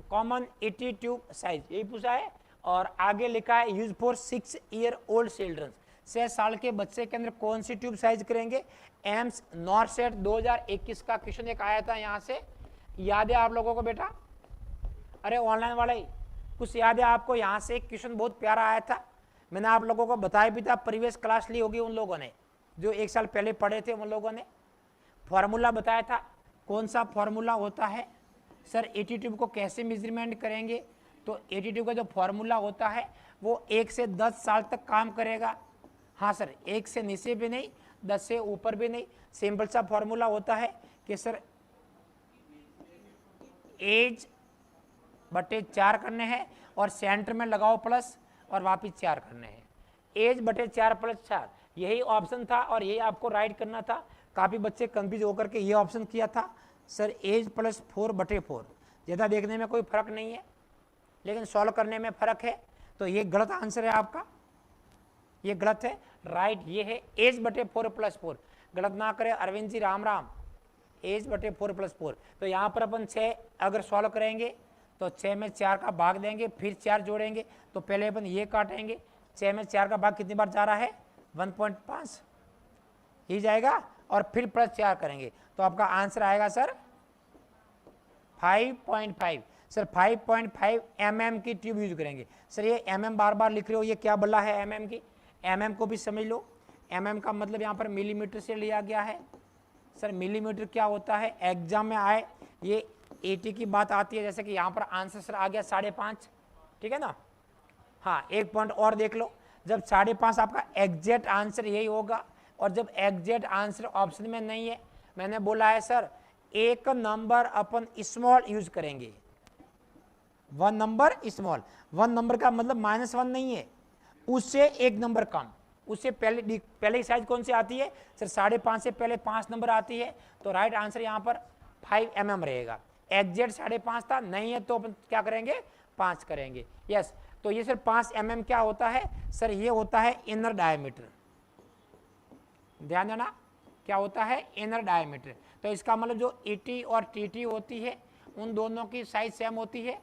common ET tube size, यही पूछा है, और आगे लिखा है use for 6 year old children, 6 साल के बच्चे के अंदर कौन सी ट्यूब साइज करेंगे। एम्स नॉरसेट 2021 का क्वेश्चन एक आया था यहाँ से, याद है आप लोगों को बेटा, अरे ऑनलाइन वाले कुछ याद है आपको, यहाँ से एक क्वेश्चन बहुत प्यारा आया था, मैंने आप लोगों को बताया भी था, प्रीवियस क्लास ली होगी उन लोगों ने जो 1 साल पहले पढ़े थे, उन लोगों ने फॉर्मूला बताया था। कौन सा फॉर्मूला होता है सर, ET ट्यूब को कैसे मेजरमेंट करेंगे, तो ET ट्यूब का जो फॉर्मूला होता है वो 1 से 10 साल तक काम करेगा। हाँ सर, 1 से नीचे भी नहीं, 10 से ऊपर भी नहीं। सिंपल सा फॉर्मूला होता है कि सर एज बटे 4 करने हैं और सेंटर में लगाओ प्लस और वापिस 4 करने हैं, एज बटे 4 प्लस 4, यही ऑप्शन था और यही आपको राइट करना था। काफ़ी बच्चे कंफ्यूज होकर के ये ऑप्शन किया था सर एज प्लस 4 बटे 4, ज़्यादा देखने में कोई फर्क नहीं है लेकिन सॉल्व करने में फ़र्क है, तो ये गलत आंसर है आपका, ये गलत है। राइट ये है एज बटे 4 प्लस 4, गलत ना करें अरविंद जी, राम राम, एज बटे 4 प्लस 4। तो यहाँ पर अपन 6 अगर सॉल्व करेंगे तो 6 में 4 का भाग देंगे, फिर 4 जोड़ेंगे, तो पहले अपन ये काटेंगे, 6 में 4 का भाग कितनी बार जा रहा है 1.5 ही जाएगा, और फिर प्लस 4 करेंगे, तो आपका आंसर आएगा सर 5.5। सर 5.5 mm की ट्यूब यूज करेंगे। सर ये mm बार बार लिख रहे हो, ये क्या बला है mm की, mm को भी समझ लो, mm का मतलब यहाँ पर मिलीमीटर से लिया गया है। सर मिलीमीटर क्या होता है, एग्जाम में आए ये 80 की बात आती है, जैसे कि यहाँ पर आंसर सर आ गया 5.5, ठीक है ना। हाँ एक पॉइंट और देख लो, जब 5.5 आपका एग्जैक्ट आंसर यही होगा, और जब एग्जैक्ट आंसर ऑप्शन में नहीं है, मैंने बोला है सर एक नंबर अपन स्मॉल यूज करेंगे, 1 नंबर स्मॉल, 1 नंबर का मतलब -1 नहीं है, उससे 1 नंबर कम, उससे पहले साइज कौन सी आती है सर 5.5 से पहले 5 नंबर आती है, तो राइट आंसर यहाँ पर 5 mm रहेगा। एग्जैक्ट 5.5 था, नहीं है तो अपन क्या करेंगे 5 करेंगे। यस, तो ये सर 5 mm क्या होता है सर, ये होता है इनर डायमीटर, ध्यान देना क्या होता है इनर डायमीटर। तो इसका मतलब जो ET और TT होती है उन दोनों की साइज सेम होती है,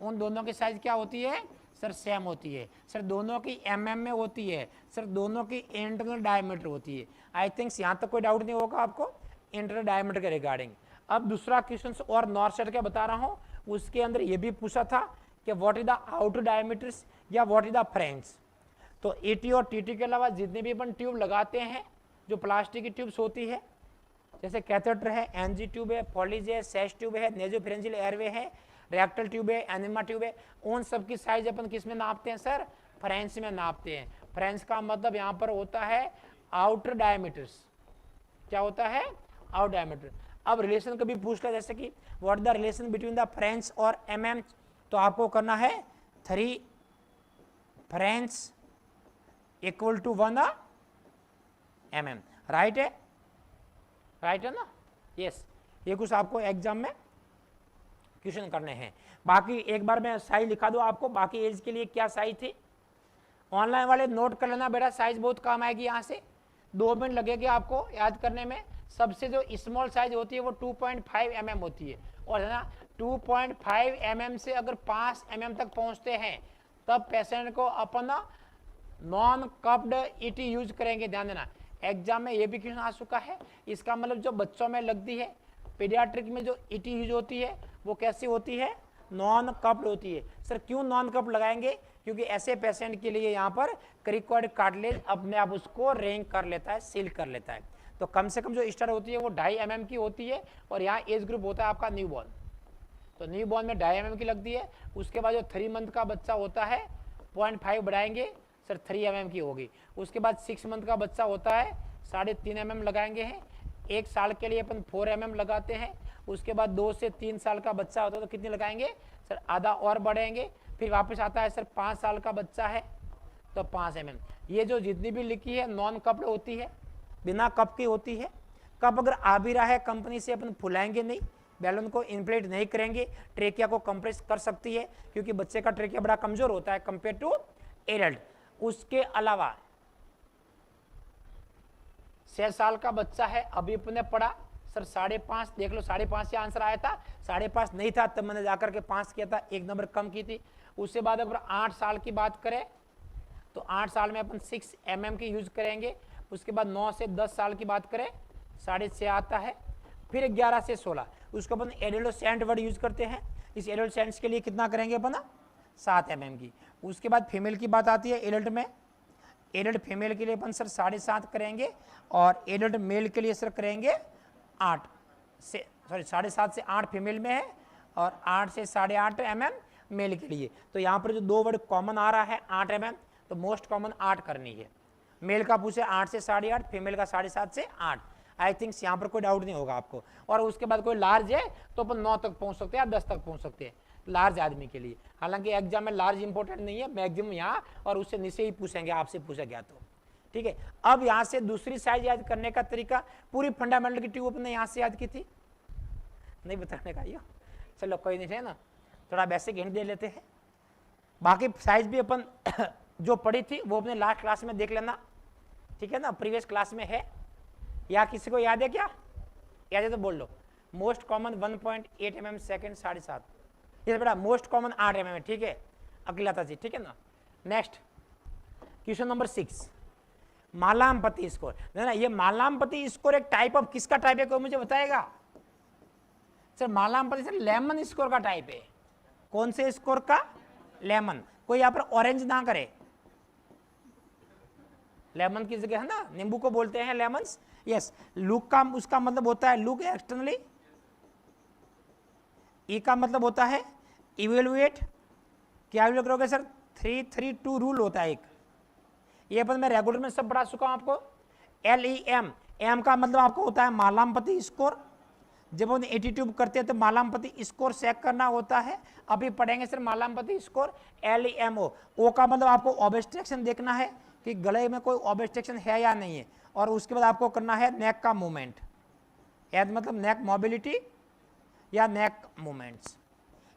उन दोनों की साइज क्या होती है सर सेम होती है सर, दोनों की mm में होती है सर, दोनों की इंटरनल डायमीटर होती है। आई थिंक यहाँ तक कोई डाउट नहीं होगा आपको इंटरनल डायमीटर के रिगार्डिंग। अब दूसरा क्वेश्चन और नॉर्थ साइड का बता रहा हूँ, उसके अंदर ये भी पूछा था कि what is the outer diameters या व्हाट इज द फ्रेंच। तो ET और TT के अलावा जितने भी अपन ट्यूब लगाते हैं, जो प्लास्टिक की ट्यूब्स होती है, जैसे कैथेटर है, NG ट्यूब है, पॉलीज है, सैश ट्यूब है, नेजोफेरेंजियल एयरवे है, रेक्टल ट्यूब है, एनिमा ट्यूब है, उन सब की साइज अपन किस में नापते हैं सर? फ्रेंच में नापते हैं। फ्रेंच का मतलब यहाँ पर होता है आउटर डायमीटर्स। क्या होता है? Outer diameter. अब रिलेशन कभी पूछ लिया जैसे कि what the relation between the French और mm, तो आपको करना है 3 French equal to 1 mm। Right है? राइट है ना? यस। ये कुछ आपको एग्जाम में क्वेश्चन करने हैं। बाकी एक बार मैं साइज लिखा दूं आपको, बाकी एज के लिए क्या साइज थी। ऑनलाइन वाले नोट कर लेना बेटा, साइज बहुत काम आएगी, यहाँ से 2 मिनट लगेगी आपको याद करने में। सबसे जो स्मॉल साइज होती है वो 2.5 mm होती है, और है ना 2.5 mm से अगर 5 mm तक पहुंचते हैं तब पेशेंट को अपन नॉन कप्ड ET यूज करेंगे। ध्यान देना, एग्जाम में ये भी क्वेश्चन आ चुका है। इसका मतलब जो बच्चों में लगती है, पीडियाट्रिक में जो ET यूज होती है वो कैसी होती है? नॉन कप्ड होती है। सर क्यों नॉन कप्ड लगाएंगे? क्योंकि ऐसे पेशेंट के लिए यहाँ पर क्रिकॉइड कार्टिलेज अपने आप उसको रैंक कर लेता है, सील कर लेता है। तो कम से कम जो स्टार होती है वो 2.5 mm की होती है, और यहाँ एज ग्रुप होता है आपका न्यू बॉर्न, तो न्यू बॉर्न में 2.5 mm की लगती है। उसके बाद जो 3 मंथ का बच्चा होता है 0.5 बढ़ाएंगे सर 3 mm की होगी। उसके बाद 6 मंथ का बच्चा होता है 3.5 mm लगाएंगे हैं। 1 साल के लिए अपन 4 mm लगाते हैं। उसके बाद 2 से 3 साल का बच्चा होता है तो कितने लगाएंगे सर? आधा और बढ़ेंगे। फिर वापस आता है सर 5 साल का बच्चा है तो 5 mm। ये जो जितनी भी लिखी है नॉन कप्ड होती है, बिना कप की होती है। कप अगर आ भी रहा है कंपनी से अपन फुलाएंगे नहीं, बैलून को इन्फ्लेट नहीं करेंगे, ट्रेकिया को कंप्रेस कर सकती है, क्योंकि बच्चे का ट्रेकिया बड़ा कमजोर होता है कंपेयर टू एडल्ट। उसके अलावा 6 साल का बच्चा है, अभी अपने पढ़ा सर 5.5, देख लो 5.5 से आंसर आया था, 5.5 नहीं था तब मैंने जाकर के 5 किया था, 1 नंबर कम की थी। उसके बाद अगर 8 साल की बात करें तो 8 साल में अपन 6 mm की यूज करेंगे। उसके बाद 9 से 10 साल की बात करें 6.5 आता है। फिर 11 से 16 उसको अपन एडोलेसेंट वर्ड यूज करते हैं। इस एडोलेसेंट्स के लिए कितना करेंगे अपन? 7 mm की। उसके बाद फीमेल की बात आती है एडल्ट में। एडल्ट फीमेल के लिए अपन सर 7.5 करेंगे, और एडल्ट मेल के लिए सर करेंगे 8 से 7.5 से 8 फीमेल में है, और 8 से 8.5 mm मेल के लिए। तो यहाँ पर जो 2 वर्ड कॉमन आ रहा है 8 mm, तो मोस्ट कॉमन 8 करनी है। मेल का पूछे 8 से 8.5, फीमेल का 7.5 से 8। आई थिंक यहाँ पर कोई डाउट नहीं होगा आपको। और उसके बाद कोई लार्ज है तो अपन 9 तक पहुँच सकते हैं या 10 तक पहुँच सकते हैं लार्ज आदमी के लिए। हालांकि एग्जाम में लार्ज इंपॉर्टेंट नहीं है, मैक्सिमम यहाँ और उससे नीचे ही पूछेंगे, आपसे पूछा गया तो ठीक है। अब यहाँ से दूसरी साइज याद करने का तरीका, पूरी फंडामेंटल की ट्यूब अपने यहाँ से याद की थी, नहीं बताने का ये, चलो कोई नहीं है ना, थोड़ा बेसिक हिंट दे लेते हैं। बाकी साइज भी अपन जो पढ़ी थी वो अपने लास्ट क्लास में देख लेना, ठीक है ना, प्रीवियस क्लास में है। या किसी को याद है क्या? याद है तो बोल लो। मोस्ट कॉमन 1.8 mm सेकेंड 7.5, ये बेटा मोस्ट कॉमन 8 mm है, ठीक है, अकेला था जी, ठीक है ना। Next question number 6, Mallampati score. ना ये मालामपति स्कोर एक टाइप ऑफ किसका टाइप है, कोई मुझे बताएगा? Sir Mallampati sir lemon score का टाइप है। कौन से स्कोर का? लेमन। कोई यहाँ पर ऑरेंज ना करे, लेमन की जगह है ना, नींबू को बोलते हैं लेमन्स। यस, लुक का उसका मतलब होता है लुक एक्सटर्नली, ई का मतलब होता है इवेलुएट। क्या इवेलुएट करोगे सर? 3-3-2 रूल होता है एक, ये अपन मैं रेगुलर में सब पढ़ा चुका हूं आपको। LEM, एम का मतलब आपको होता है मालामपति स्कोर। जब हम एटीट्यूब करते हैं तो मालामपति स्कोर चेक करना होता है। अभी पढ़ेंगे सर मालामपति स्कोर। LEMO, ओ का मतलब आपको ऑब्स्ट्रक्शन देखना है कि गले में कोई ऑब्स्ट्रक्शन है या नहीं है, और उसके बाद आपको करना है नेक का मूवमेंट, याद मतलब नेक मोबिलिटी या नेक मूवमेंट्स।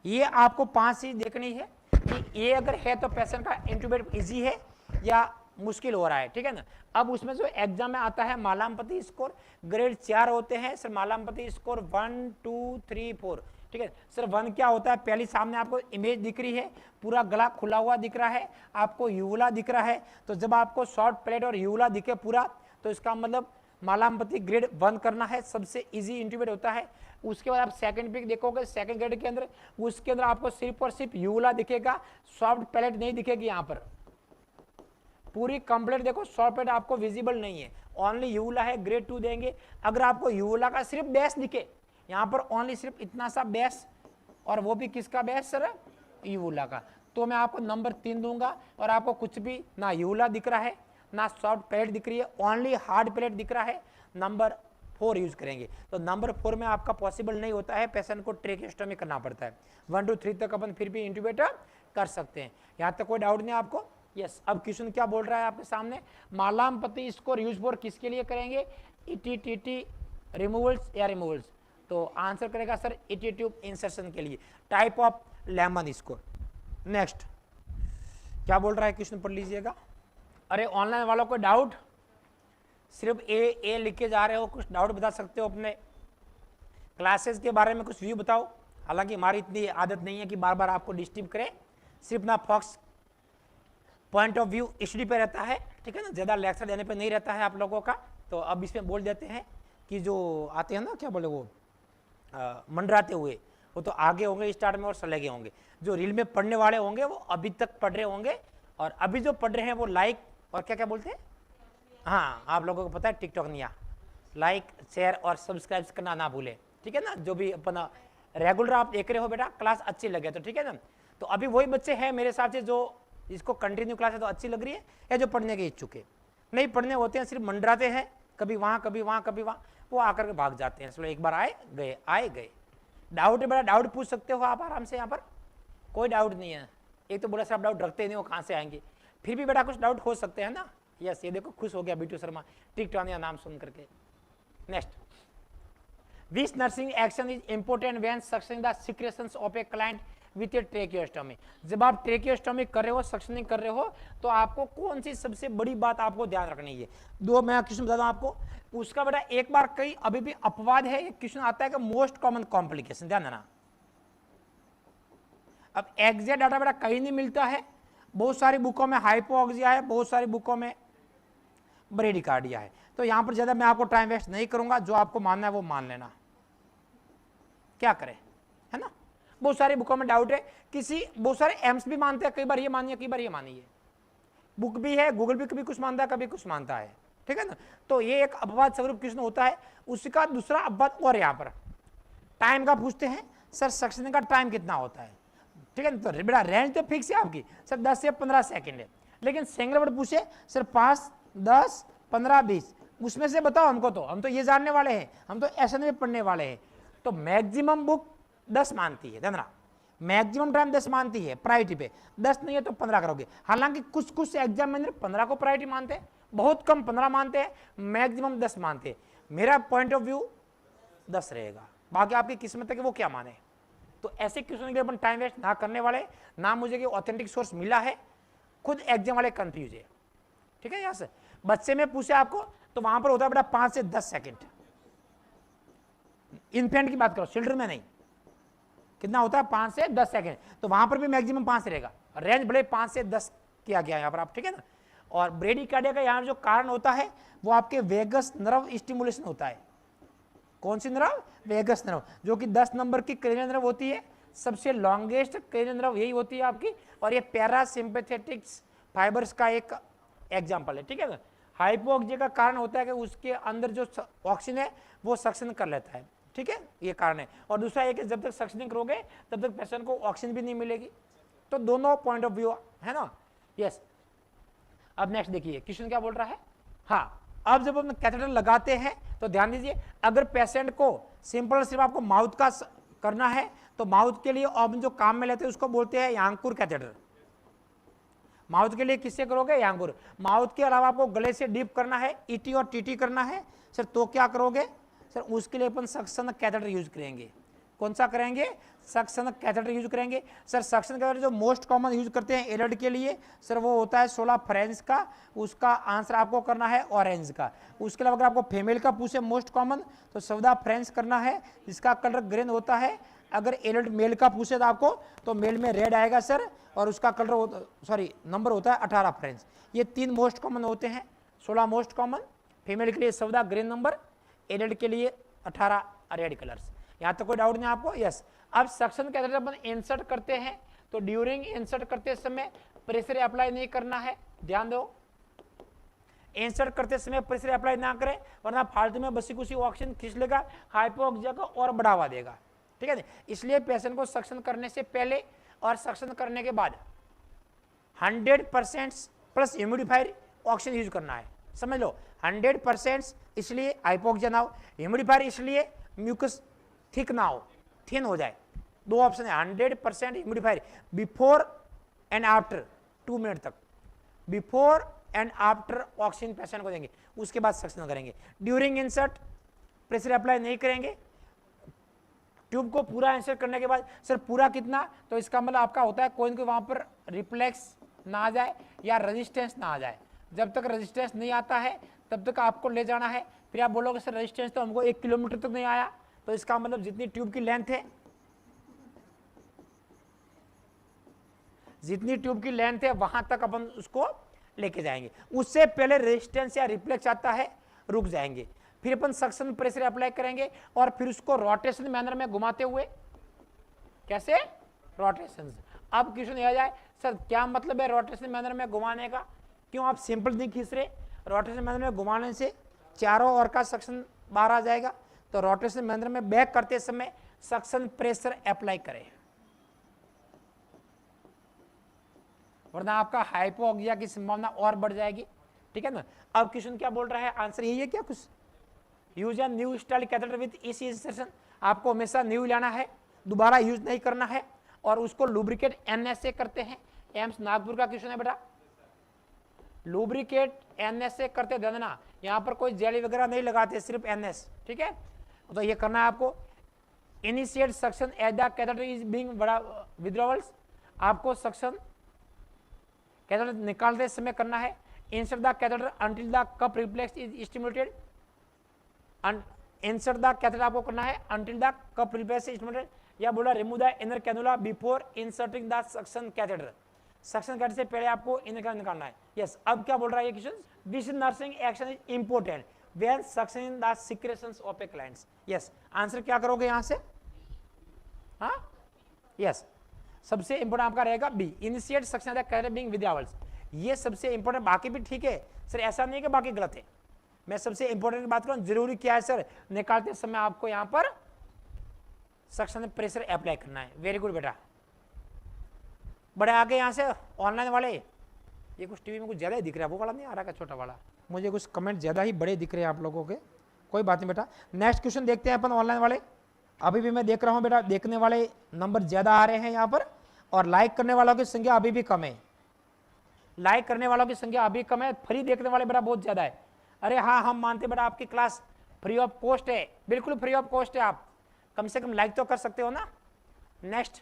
ये आपको 5 चीज देखनी है कि ये अगर है तो पेशेंट का इंट्यूबेट इजी है या मुश्किल हो रहा है, ठीक है ना। अब उसमें जो एग्जाम में आता है मालामपति स्कोर, ग्रेड 4 होते हैं सर मालामपति स्कोर 1, 2, 3, 4, ठीक है सर। 1 क्या होता है, पहली सामने आपको इमेज दिख रही है, पूरा गला खुला हुआ दिख रहा है, आपको यूला दिख रहा है। तो जब आपको शॉर्ट प्लेट और यूला दिखे पूरा, तो इसका मतलब मालामपति ग्रेड 1 करना है, सबसे इजी इंटरमीडिएट होता है। उसके बाद आप सेकंड पिक देखोगे, सेकंड ग्रेड के अंदर, उसके अंदर आपको सिर्फ और सिर्फ यूला दिखेगा, सॉफ्ट पैलेट नहीं दिखेगी। यहाँ पर पूरी कंप्लीट देखो सॉफ्ट पैलेट आपको विजिबल नहीं है, ओनली यूला है, ग्रेड 2 देंगे। अगर आपको यूला का सिर्फ बेस दिखे, यहाँ पर ओनली सिर्फ इतना सा बेस, और वो भी किसका बेस सर, यूला का, तो मैं आपको नंबर 3 दूंगा। और आपको कुछ भी ना यूला दिख रहा है ना सॉफ्ट पैलेट दिख रही है, ओनली हार्ड पैलेट दिख रहा है, नंबर 4 यूज करेंगे। तो नंबर 4 में आपका पॉसिबल नहीं होता है, पेशेंट को ट्रेकियोस्टोमी करना पड़ता है। 1 to 3 तक अपन फिर भी इंट्यूबेट कर सकते हैं। यहाँ तक कोई डाउट नहीं आपको? यस। अब क्वेश्चन क्या बोल रहा है आपके सामने, मालामपति स्कोर यूज फॉर किसके लिए करेंगे, ईटीटीटी रिमूवल्स या रिमूवल्स। तो आंसर करेगा सर ईटी ट्यूब इंसर्शन के लिए, type of lemon score. Next क्या बोल रहा है क्वेश्चन पढ़ लीजिएगा। अरे ऑनलाइन वालों को डाउट, सिर्फ ए लिख के जा रहे हो, कुछ डाउट बता सकते हो अपने क्लासेस के बारे में, कुछ व्यू बताओ। हालांकि हमारी इतनी आदत नहीं है कि बार बार आपको डिस्टर्ब करें, सिर्फ ना focus point of view study पे रहता है, ठीक है ना, ज़्यादा लेक्चर देने पे नहीं रहता है आप लोगों का। तो अब इसमें बोल देते हैं कि जो आते हैं ना, क्या बोले वो मंडराते हुए, वो तो आगे होंगे स्टार्ट में और सलेगे होंगे। जो रील में पढ़ने वाले होंगे वो अभी तक पढ़ रहे होंगे, और अभी जो पढ़ रहे हैं वो लाइक और क्या क्या बोलते हैं, हाँ आप लोगों को पता है टिकटॉक नहीं, लाइक शेयर और सब्सक्राइब करना ना भूले, ठीक है ना। जो भी अपना रेगुलर आप देख रहे हो बेटा, क्लास अच्छी लगे तो ठीक है ना। तो अभी वही बच्चे हैं मेरे हिसाब से जो जिसको कंटिन्यू क्लास है तो अच्छी लग रही है, या जो पढ़ने के इच्छुक है। नहीं पढ़ने होते हैं, सिर्फ मंडराते हैं, कभी वहाँ कभी वहाँ कभी वहाँ, वो आकर के भाग जाते हैं। चलो एक बार आए गए। डाउट है बेटा, डाउट पूछ सकते हो आप आराम से, यहाँ पर कोई डाउट नहीं है। एक तो बोला सर आप डाउट रखते नहीं हो, कहाँ से आएंगे, फिर भी बेटा कुछ डाउट हो सकते हैं ना। यस, ये देखो खुश हो गया बीटू शर्मा टिकटॉनिया नाम सुन करके। Next, which nursing action is important when suctioning the secretions of a client with A tracheostomy. जब आप ट्रेकियोस्टोमी कर रहे हो, सक्शनिंग कर रहे हो, तो आपको कौन सी सबसे बड़ी बात आपको ध्यान रखनी है। दो मैं क्वेश्चन बता दूं आपको, उसका बेटा एक बार कई अभी भी अपवाद है, एक क्वेश्चन आता है कि मोस्ट कॉमन कॉम्प्लिकेशन, ध्यान देना। अब एग्जैक्ट डाटा बेटा कहीं नहीं मिलता है, बहुत सारी बुकों में हाइपोक्सिया है, बहुत सारी बुकों में ब्रेडिकार्डिया है। तो यहां पर ज्यादा मैं आपको टाइम वेस्ट नहीं करूंगा, जो आपको मानना है वो मान लेना, क्या करें, है ना। बहुत सारी बुकों में डाउट है, किसी बहुत सारे एम्स भी मानते हैं, कई बार ये मानिए कई बार ये मानिए, बुक भी है, गूगल भी कभी कुछ मानता है कभी कुछ मानता है, ठीक है ना। तो ये एक अपवाद स्वरूप क्वेश्चन होता है। उसका दूसरा अपवाद और यहाँ पर टाइम का पूछते हैं, सर सक्शनिंग का टाइम कितना होता है, ठीक है ना। तो बेटा रेंज तो फिक्स है आपकी, सर 10 से 15 सेकंड है, लेकिन सिंगल वर्ड पूछे सर 5, 10, 15, 20, उसमें से बताओ हमको, तो हम तो ये जानने वाले हैं, हम तो ऐसे में पढ़ने वाले हैं। तो मैक्सिमम बुक 10 मानती है, ध्यान रखना, मैक्सिमम टाइम 10 मानती है प्रायोरिटी पे, 10 नहीं है तो 15 करोगे। हालांकि कुछ कुछ एग्जाम में 15 को प्रायोरिटी मानते हैं, बहुत कम 15 मानते हैं, मैक्सिमम 10 मानते हैं। मेरा पॉइंट ऑफ व्यू 10 रहेगा, बाकी आपकी किस्मत है कि वो क्या माने। तो ऐसे क्वेश्चन के लिए अपन टाइम वेस्ट ना करने वाले, ना मुझे कि ऑथेंटिक सोर्स मिला है, खुद एग्जाम वाले कंफ्यूज है, ठीक है। यहाँ से बच्चे में पूछे आपको तो वहां पर होता है बेटा 5 से 10 सेकेंड, इन्फेंट की बात करो, चिल्ड्रन में नहीं, कितना होता है 5 से 10 सेकेंड। तो वहां पर भी मैक्सिमम 5 रहेगा, रेंज भले 5 से 10 किया गया यहाँ पर आप, ठीक है ना। और ब्रेडिकार्डिया का यहाँ जो कारण होता है वो आपके वेगस नर्व स्टिमुलेशन होता है। कौन सी नर्व? वेगस नर्व, जो कि 10 नंबर की क्रेनियल नर्व होती है, सबसे लॉन्गेस्ट क्रेनियल नर्व यही होती है आपकी, और ये पैरासिम्पैथेटिक्स फाइबर्स का एक एग्जाम्पल है, ठीक है ना। हाइपोक्सिया का कारण होता है कि उसके अंदर जो ऑक्सीजन है वो सक्शन कर लेता है, ठीक है, ये कारण है। और दूसरा ये कि जब तक सक्शनिंग करोगे तब तक पेशेंट को ऑक्सीजन भी नहीं मिलेगी। तो दोनों पॉइंट ऑफ व्यू है ना। यस, अब नेक्स्ट देखिए क्वेश्चन क्या बोल रहा है। हाँ, अब जब हम कैथेटर लगाते हैं तो ध्यान दीजिए, अगर पेशेंट को सिंपल सिर्फ आपको माउथ का करना है तो माउथ के लिए अब जो काम में लेते हैं उसको बोलते हैं यांकुर कैथेटर। माउथ के लिए किससे करोगे? यांकुर। माउथ के अलावा आपको गले से डीप करना है, ईटी और टीटी करना है सर, तो क्या करोगे सर? उसके लिए अपन सक्शन कैथेटर यूज करेंगे। कौन सा करेंगे? सक्शन कैथेटर यूज करेंगे सर। सक्शन कैथेटर जो मोस्ट कॉमन यूज करते हैं एलर्ट के लिए सर, वो होता है 16 फ्रेंच का, उसका आंसर आपको करना है ऑरेंज का। उसके अलावा अगर आपको फीमेल का पूछे मोस्ट कॉमन तो 14 फ्रेंच करना है, जिसका कलर ग्रीन होता है। अगर एडल्ट मेल का पूछे था आपको तो मेल में रेड आएगा सर, और उसका कलर सॉरी नंबर होता है 18 फ्रेंड्स। ये 3 मोस्ट कॉमन होते हैं, 16 मोस्ट कॉमन। फीमेल के लिए 14 ग्रीन नंबर, एडल्ट के लिए 18 रेड कलर्स। यहाँ तक कोई डाउट नहीं आपको? यस। अब सक्शन कैथेटर अपन इंसर्ट करते हैं तो ड्यूरिंग इंसर्ट करते समय प्रेशर अप्लाई नहीं करना है, ध्यान दो। इंसर्ट करते समय प्रेशर अप्लाई ना करें, वरना फालतू में बसी कुछ ऑक्सीजन खींच लेगा, हाइपोक्सिया को और बढ़ावा देगा, ठीक है। इसलिए पेशेंट को सक्शन करने से पहले और सक्शन करने के बाद 100% प्लस ह्यूमिडिफायर ऑक्सीजन यूज करना है, समझ लो। 100% इसलिए हाइपोक्सिया ना हो, ह्यूमिडिफायर इसलिए म्यूकस थिक ना हो, थिन हो जाए। 2 ऑप्शन है, 100% humidifier before and after 2 minute तक, before and after oxygen patient को देंगे, उसके बाद सक्शन करेंगे। ड्यूरिंग इंसर्ट प्रेशर अप्लाई नहीं करेंगे। ट्यूब को पूरा इंसर्ट करने के बाद सर पूरा कितना, तो इसका मतलब आपका होता है कोई ना कोई वहां पर रिफ्लेक्स ना आ जाए या रेजिस्टेंस ना आ जाए। जब तक रेजिस्टेंस नहीं आता है तब तक आपको ले जाना है। फिर आप बोलोगे सर रेजिस्टेंस तो हमको 1 किलोमीटर तक नहीं आया, तो इसका मतलब जितनी ट्यूब की लेंथ है, जितनी ट्यूब की लेंथ है वहां तक अपन उसको लेके जाएंगे। उससे पहले रेजिस्टेंस या रिफ्लेक्स आता है, रुक जाएंगे। फिर अपन सक्शन प्रेशर अप्लाई करेंगे और फिर उसको रोटेशन मैनर में घुमाते हुए, कैसे? रोटेशन। अब क्वेश्चन आ जाए सर क्या मतलब है रोटेशन मैनर में घुमाने का, क्यों आप सिंपल नहीं खींच रहे? रोटेशन मैनर में घुमाने से चारों ओर का सक्शन बाहर आ जाएगा, तो रोटेशन मैनर में बैक करते समय सक्शन प्रेशर अप्लाई करें, वरना आपका हाइपोक्सिया की संभावना और बढ़ जाएगी, ठीक है ना। अब क्वेश्चन क्या बोल रहा है, आंसर यही है क्या कुछ? Use N new style catheter with इसी इंसर्शन। आपको हमेशा न्यू लाना है, दोबारा यूज नहीं करना है, और उसको लुब्रिकेट एनएस से करते हैं। एम्स नागपुर का क्वेश्चन है बेटा, लुब्रिकेट एनएस से करते, देना यहाँ पर कोई जेली वगैरह नहीं लगाते, सिर्फ एनएस, ठीक है। तो ये करना है आपको। Initiate suction as the catheter is being withdrawals, आपको सक्शन कैथेटर निकालते समय करना है। Insert the catheter until the cough reflex is stimulated, insert the catheter आपको करना है until the cough reflex is stimulated, या बोला remove the inner cannula before inserting the suction catheter, suction catheter से पहले आपको इनर कैनुला निकालना है। यस। अब क्या बोल रहा है ये question, this nursing action is important when suctioning the secretions of A clients. Yes, answer क्या करोगे यहां से? हाँ यस, सबसे इंपॉर्टेंट आपका रहेगा B, initiate suction the catheter being withdrawals. ये सबसे इंपॉर्टेंट, बाकी भी ठीक है सर, ऐसा नहीं है कि बाकी गलत है। मैं सबसे इंपॉर्टेंट बात करूं, जरूरी क्या है सर, निकालते समय आपको यहां पर सक्शन प्रेशर अप्लाई करना है। वेरी गुड बेटा। बड़े आगे यहां से ऑनलाइन वाले, ये कुछ टीवी में कुछ ज्यादा ही दिख रहा है, वो वाला नहीं आ रहा है छोटा वाला, मुझे कुछ कमेंट ज्यादा ही बड़े दिख रहे हैं आप लोगों के, कोई बात नहीं बेटा। नेक्स्ट क्वेश्चन देखते हैं अपन ऑनलाइन वाले। अभी भी मैं देख रहा हूं बेटा, देखने वाले नंबर ज्यादा आ रहे हैं यहाँ पर, और लाइक करने वालों की संख्या अभी भी कम है, लाइक करने वालों की संख्या अभी कम है, फ्री देखने वाले बेटा बहुत ज्यादा है। अरे हाँ, हम मानते बेटा आपकी क्लास फ्री ऑफ कॉस्ट है, बिल्कुल फ्री ऑफ कॉस्ट है, आप कम से कम लाइक तो कर सकते हो ना। Next,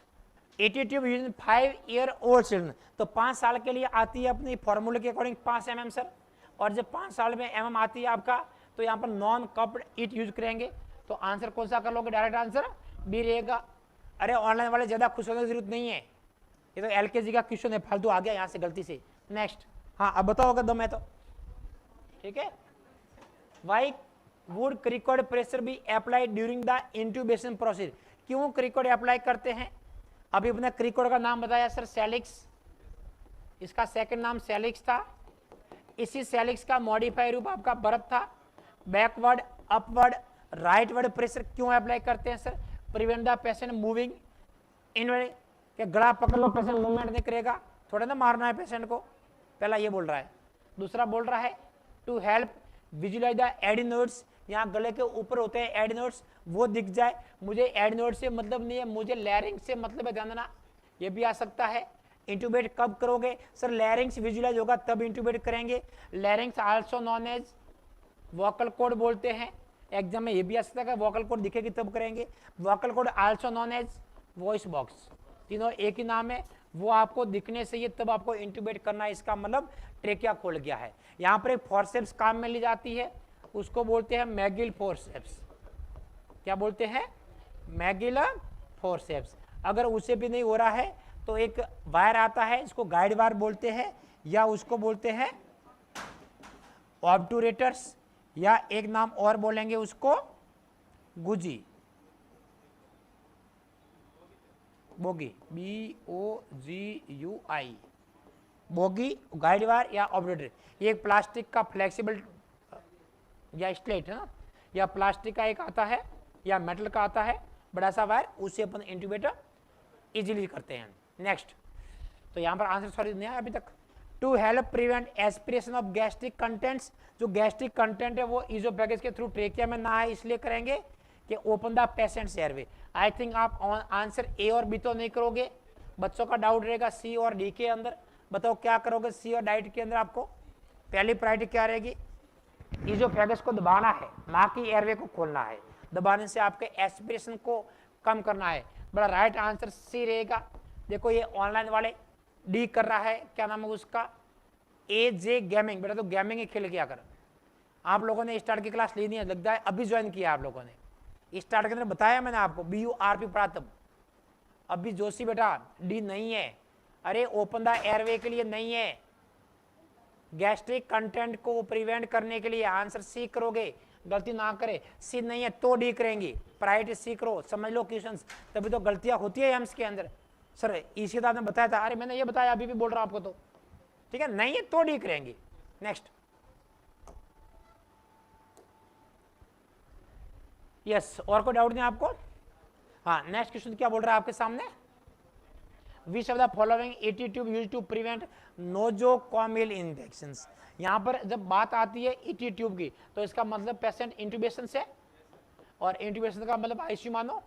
80 tube using 5 year old children, तो 5 साल के लिए आती है अपनी फॉर्मूले के अकॉर्डिंग 5 mm सर, और जब 5 साल में mm आती है आपका, तो यहाँ पर नॉन कप्ड इट यूज करेंगे। तो आंसर कौन सा कर लोगे? डायरेक्ट आंसर बी रहेगा। अरे ऑनलाइन वाले ज्यादा खुश होने की जरूरत नहीं है, ये तो LKG का क्वेश्चन है, फालतू आ गया यहाँ से गलती से। नेक्स्ट, हाँ अब बताओ अगर दम है तो, ठीक है। Why would cricoid pressure be applied during the intubation process, क्यों क्रिकॉर्ड अप्लाई करते हैं? अभी अपने क्रिकॉर्ड का नाम बताया सर, सेलिक्स, इसका सेकंड नाम सेलिक्स था। इसी सेलिक्स का मॉडिफाई रूप आपका बर्फ था। बैकवर्ड, अपवर्ड, राइटवर्ड प्रेशर क्यों अप्लाई करते हैं sir? Prevent the patient moving inward, कि गला पकड़ लो पेशेंट मूवमेंट नहीं करेगा, थोड़ा ना मारना है पेशेंट को, पहला ये बोल रहा है। दूसरा बोल रहा है टू हेल्प विजुअलाइज द एडिनोड्स, यहाँ गले के ऊपर होते हैं एडिनोड्स, वो दिख जाए। मुझे एडिनोड से मतलब नहीं है, मुझे लैरिंग्स से मतलब है, ध्यान देना, ये भी आ सकता है। इंट्यूबेट कब करोगे सर? लैरिंग्स विजुअलाइज होगा तब इंट्यूबेट करेंगे। Larynx also known as vocal cord बोलते हैं, एग्जाम में ये भी आ सकता है, वोकल कॉर्ड दिखेगी तब करेंगे। Vocal cord also known as voice box, तीनों एक ही नाम है, वो आपको दिखने से ये तब आपको इंट्यूबेट करना है, इसका मतलब ट्रेकिया खोल गया है। यहाँ पर एक फोर्सेप्स काम में ली जाती है, उसको बोलते हैं मैगिल फोर्सेप्स। क्या बोलते हैं? McGill forceps. अगर उससे भी नहीं हो रहा है तो एक वायर आता है, इसको गाइड वायर बोलते हैं या उसको बोलते हैं ऑब्टूरेटर्स, या एक नाम और बोलेंगे उसको Guzzi, bogie, BOGUI, bogie, guide wire या ऑब्टूरेटर। ये एक प्लास्टिक का फ्लेक्सिबल या स्ट्रेट है ना, या प्लास्टिक का एक आता है या मेटल का आता है बड़ा सा वायर, उससे अपन इंट्यूबेटर इजीली करते हैं। नेक्स्ट, तो यहाँ पर आंसर सॉरी नहीं आया अभी तक। To help prevent aspiration of gastric contents, जो गैस्ट्रिक कंटेंट है वो इजोफेगस के थ्रू ट्रेकिया में ना आए, इसलिए करेंगे कि open the patients airway. I think आप आंसर ए और बी तो नहीं करोगे, बच्चों का डाउट रहेगा सी और डी के अंदर। बताओ क्या करोगे सी और डाइट के अंदर? आपको पहली प्रायोरिटी क्या रहेगी? इजोफेगस को दबाना है, ना कि एयरवे को खोलना है। दबाने से आपके एस्पिरेशन को कम करना है। बड़ा राइट आंसर सी रहेगा। देखो ये ऑनलाइन वाले डी कर रहा है, क्या नाम है उसका, AJ गेमिंग। बेटा तो गेमिंग ही खेल किया कर। आप लोगों ने स्टार्ट की क्लास ली नहीं है, लगता है अभी ज्वाइन किया आप लोगों ने। स्टार्ट के अंदर बताया मैंने आपको, BURP पढ़ा तब। अभी जोशी बेटा डी नहीं है, अरे ओपन द एयरवे के लिए नहीं है, गैस्ट्रिक कंटेंट को प्रिवेंट करने के लिए। आंसर सी करोगे, गलती ना करे। सी नहीं है तो डी करेंगे, प्रायोरिटी सी करो, समझ लो क्वेश्चंस, तभी तो गलतियां होती है एम्स के अंदर। सर इसी तरह आपने बताया था, अरे मैंने ये बताया अभी भी बोल रहा हूं आपको, तो ठीक है, नहीं है तो डी करेंगे। नेक्स्ट, यस, और कोई डाउट नहीं आपको? हाँ, नेक्स्ट क्वेश्चन क्या बोल रहा है आपके सामने? Which of the following ET tube use to prevent nosocomial infections. यहाँ पर जब बात आती है ET ट्यूब की, तो इसका मतलब पेशेंट इंट्यूबेशन से, और इंट्यूबेशन का मतलब ICU मानो,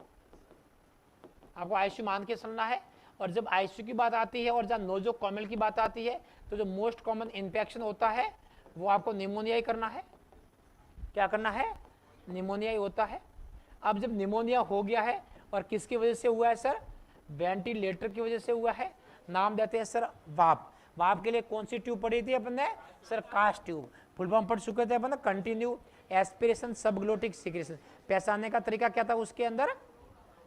आपको ICU मान के चलना है। और जब ICU की बात आती है और जब नोजोकॉमियल की बात आती है, तो जो मोस्ट कॉमन इन्फेक्शन होता है वो आपको निमोनिया ही करना है। क्या करना है? निमोनिया ही होता है। अब जब निमोनिया हो गया है, और किसकी वजह से हुआ है सर? वेंटिलेटर की वजह से हुआ है। नाम देते हैं सर वाप। वाप के लिए कौन सी ट्यूब पढ़ी थी अपन ने? Sir cast tube. Full form पढ़ चुके थे अपन, कंटिन्यू एस्पिरेशन सबग्लोटिक सिक्रेशन। पैसाने का तरीका क्या था उसके अंदर?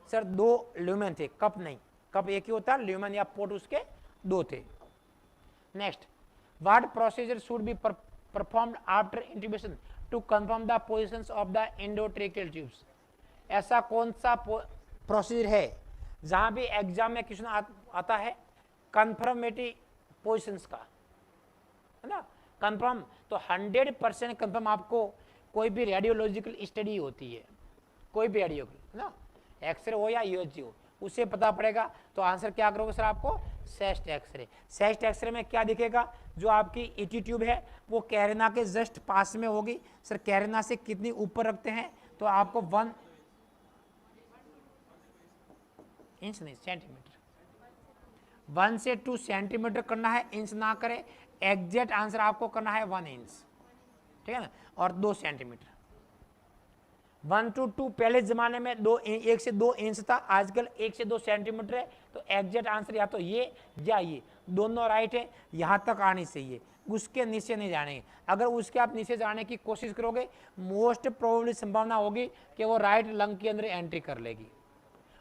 सर 2 ल्यूमेन थे, कप नहीं, कप एक ही होता है, ल्यूमेन या पोर्ट उसके 2 थे। Next, what procedure should be performed after intubation to confirm the positions of the endotracheal tubes. ऐसा कौन सा प्रोसीजर है जहां भी एग्जाम में क्वेश्चन आता है कंफर्मेटिव पोजीशंस का, है ना? कंफर्म तो 100% कंफर्म आपको कोई भी रेडियोलॉजिकल स्टडी होती है, कोई भी रेडियोलॉजिकल, है ना, एक्सरे हो या USG हो, उससे पता पड़ेगा। तो आंसर क्या करोगे सर? आपको चेस्ट एक्सरे। चेस्ट एक्सरे में क्या दिखेगा? जो आपकी ET ट्यूब है वो कैरेना के जस्ट पास में होगी। सर कैरेना से कितनी ऊपर रखते हैं? तो आपको 1 इंच नहीं, सेंटीमीटर, 1 से 2 सेंटीमीटर करना है, इंच ना करें। एग्जैक्ट आंसर आपको करना है 1 इंच, ठीक है ना, और 2 सेंटीमीटर। 1 to 2 पहले जमाने में 1 से 2 इंच था, आजकल 1 से 2 सेंटीमीटर है। तो एग्जैक्ट आंसर या तो ये या ये, दोनों राइट है। यहाँ तक आनी चाहिए, उसके नीचे नहीं जाने। अगर उसके आप नीचे जाने की कोशिश करोगे, मोस्ट प्रोबेबली संभावना होगी कि वो राइट लंग के अंदर एंट्री कर लेगी।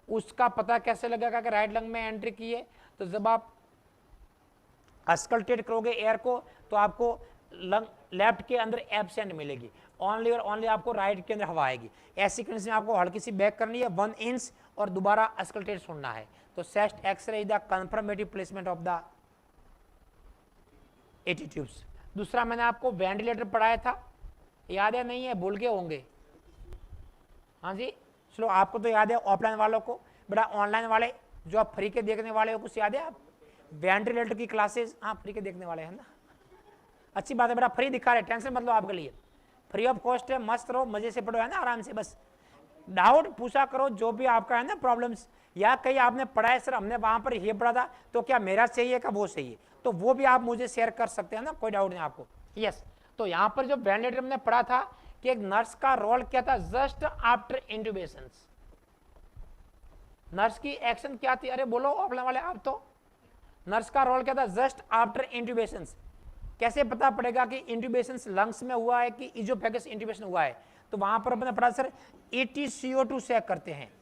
उसका पता कैसे लगेगा कि राइट लंग में एंट्री की है? तो जब आप अस्कल्टेट करोगे एयर को, तो आपको लंग लेफ्ट के अंदर एब्सेंट मिलेगी, ओनली और ओनली आपको राइट के अंदर हवा आएगी। ऐसी कंडीशन में आपको हल्की सी बैक करनी है 1 इंच, और दोबारा अस्कल्टेट सुनना है। तो chest x-ray is the confirmative placement of the ET tubes. दूसरा मैंने आपको वेंटिलेटर पढ़ाया था, याद है? नहीं है, भूल गए होंगे। हाँ जी, चलो आपको तो याद है, ऑफलाइन वालों को। बड़ा ऑनलाइन वाले जो आप फ्री के देखने वाले हो, कुछ याद है? आप वेंटिलेटर की क्लासेस, हाँ फ्री के देखने वाले हैं ना, अच्छी बात है बेटा, फ्री दिखा रहे, टेंशन मत लो, आपके लिए फ्री ऑफ कॉस्ट है। मस्त रहो, मजे से पढ़ो, है ना, आराम से। बस डाउट पूछा करो, जो भी आपका है ना प्रॉब्लम्स, या कहीं आपने पढ़ा है सर हमने वहां पर ये पढ़ा था, तो क्या मेरा सही है का वो सही है, तो वो भी आप मुझे शेयर कर सकते हैं ना, कोई डाउट नहीं आपको। यस, तो यहाँ पर जो वेंटिलेटर हमने पढ़ा था कि एक नर्स का रोल क्या था जस्ट आफ्टर इंट्यूबेशन। नर्स की एक्शन क्या थी? अरे बोलो ऑफलाइन वाले आप तो। नर्स का रोल क्या था जस्ट आफ्टर इंट्यूबेशन? कैसे पता पड़ेगा कि इंट्यूबेशन लंग्स में हुआ है कि इजोफेगस इंट्यूबेशन हुआ है? तो वहां पर अपने पढ़ा सर ATCO2 चेक करते हैं।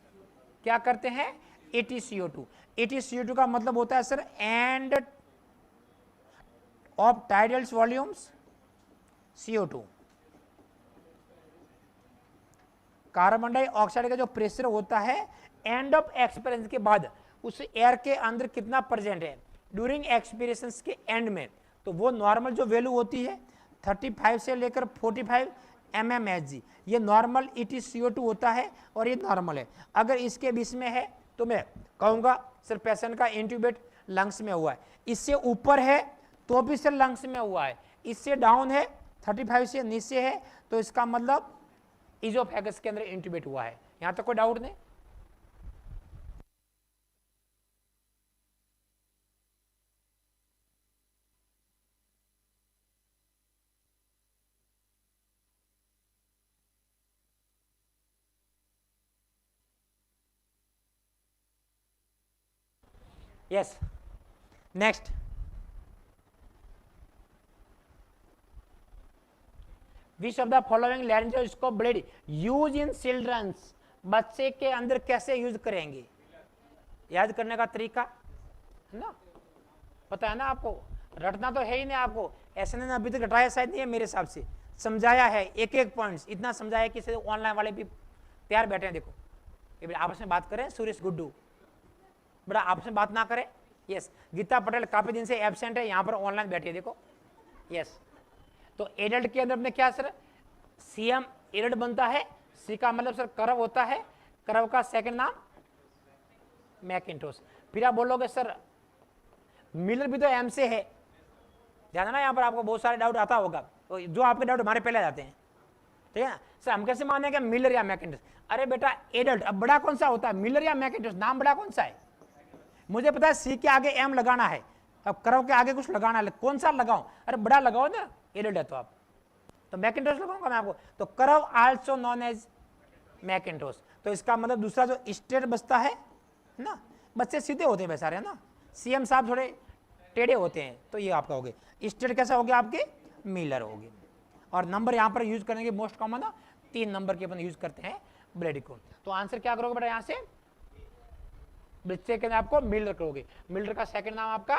क्या करते हैं? AtCO2। AtCO2 का मतलब होता है sir end of tidals volumes CO2। Carbon dioxide का जो प्रेशर होता है एंड ऑफ एक्सपीरियंस के बाद उस एयर के अंदर कितना प्रेजेंट है ड्यूरिंग एक्सपीरियंस के एंड में, तो वो नॉर्मल जो वैल्यू होती है 35 से लेकर 45 mmHg, ये नॉर्मल AtCO2 होता है और ये नॉर्मल है। अगर इसके बीच में है तो मैं कहूँगा सर पेशेंट का इंट्यूबेट लंग्स में हुआ है, इससे ऊपर है तो भी सर लंग्स में हुआ है, इससे डाउन है 35 से नीचे है तो इसका मतलब इजोफेगस के अंदर इंट्यूबेट हुआ है। यहाँ तक कोई डाउट नहीं? Yes, next which of the following laryngoscope blade use in childrens, बच्चे के अंदर कैसे यूज करेंगे? याद करने का तरीका है ना, पता है ना आपको, रटना तो है ही नहीं आपको, ऐसे ने अभी तक रटाया शायद नहीं है मेरे हिसाब से, समझाया है एक एक पॉइंट्स, इतना समझाया कि ऑनलाइन वाले भी तैयार बैठे हैं। देखो ये आपस में बात करें, सुरेश गुड्डू बड़ा आपस में बात ना करें। यस, गीता पटेल काफी दिन से एब्सेंट है, यहाँ पर ऑनलाइन बैठी है देखो। यस, तो एडल्ट के अंदर में क्या सर CM एडल्ट बनता है, C का मतलब सर कर्व होता है, कर्व का सेकंड नाम मैकिन्टोश। फिर आप बोलोगे सर मिलर भी तो M से है, ध्यान ना, यहाँ पर आपको बहुत सारे डाउट आता होगा, तो जो आपके डाउट हमारे पहले आ जाते हैं, ठीक है ना सर। हम कैसे माने कि मिलर या मैकिन्टोश? अरे बेटा एडल्ट, अब बड़ा कौन सा होता है, मिलर या मैकिन्टोश? नाम बड़ा कौन सा है? मुझे पता है C के आगे M लगाना है, अब कर्व के आगे कुछ लगाना है, कौन सा लगाऊं? अरे बड़ा लगाओ ना, एडल्ट है तो आप, तो मैकिन्टोश लगाऊंगा मैं आपको। तो curve also known as Macintosh, तो इसका मतलब दूसरा जो स्ट्रेट बचता है ना, बच्चे सीधे होते हैं बेचारे, है ना, CM साहब थोड़े टेढ़े होते हैं, तो ये आपका हो गया स्ट्रेट, कैसा हो गया आपके मिलर हो गए। और नंबर यहाँ पर यूज करने के मोस्ट कॉमन ना 3 नंबर के अपन यूज करते हैं ब्लेड को। तो आंसर क्या करोगे बेटा, यहाँ से बच्चे के आपको मिलर करोगे, मिलर का सेकंड नाम आपका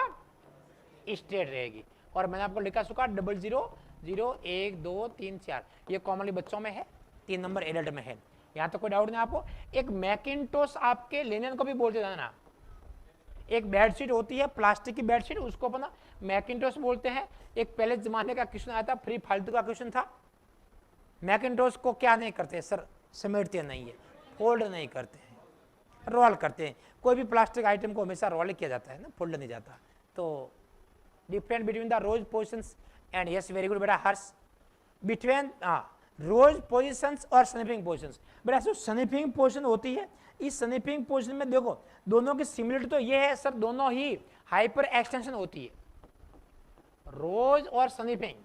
स्ट्रेट रहेगी। और मैंने आपको लिखा सुखा 00 0 1 2 3 4, ये कॉमनली बच्चों में है, 3 नंबर एडल्ट में है। यहाँ तो कोई डाउट नहीं आपको। एक मैकिन्टोश आपके लिनन को भी बोलते हैं ना, एक बेडशीट होती है प्लास्टिक की बेडशीट, उसको अपना मैकिन्टोश बोलते हैं। एक पहले जमाने का क्वेश्चन आया था, फ्री फालतू का क्वेश्चन था, मैकिन्टोश को क्या नहीं करते सर, समेटते नहीं है, फोल्ड नहीं करते हैं, रोल करते हैं। कोई भी प्लास्टिक आइटम को हमेशा रोल किया जाता है ना, फोल्ड नहीं जाता। तो different between the Rose positions and, yes very good बेटा हर्ष, बिटवीन रोज पोजिशंस और स्निपिंग पोजिशंस। बेटा जो स्निपिंग पोजिशन होती है, इस स्निपिंग पोजिशन में देखो दोनों की सिमिलरिटी तो ये है सर, दोनों ही हाइपर एक्सटेंशन होती है, रोज और स्निपिंग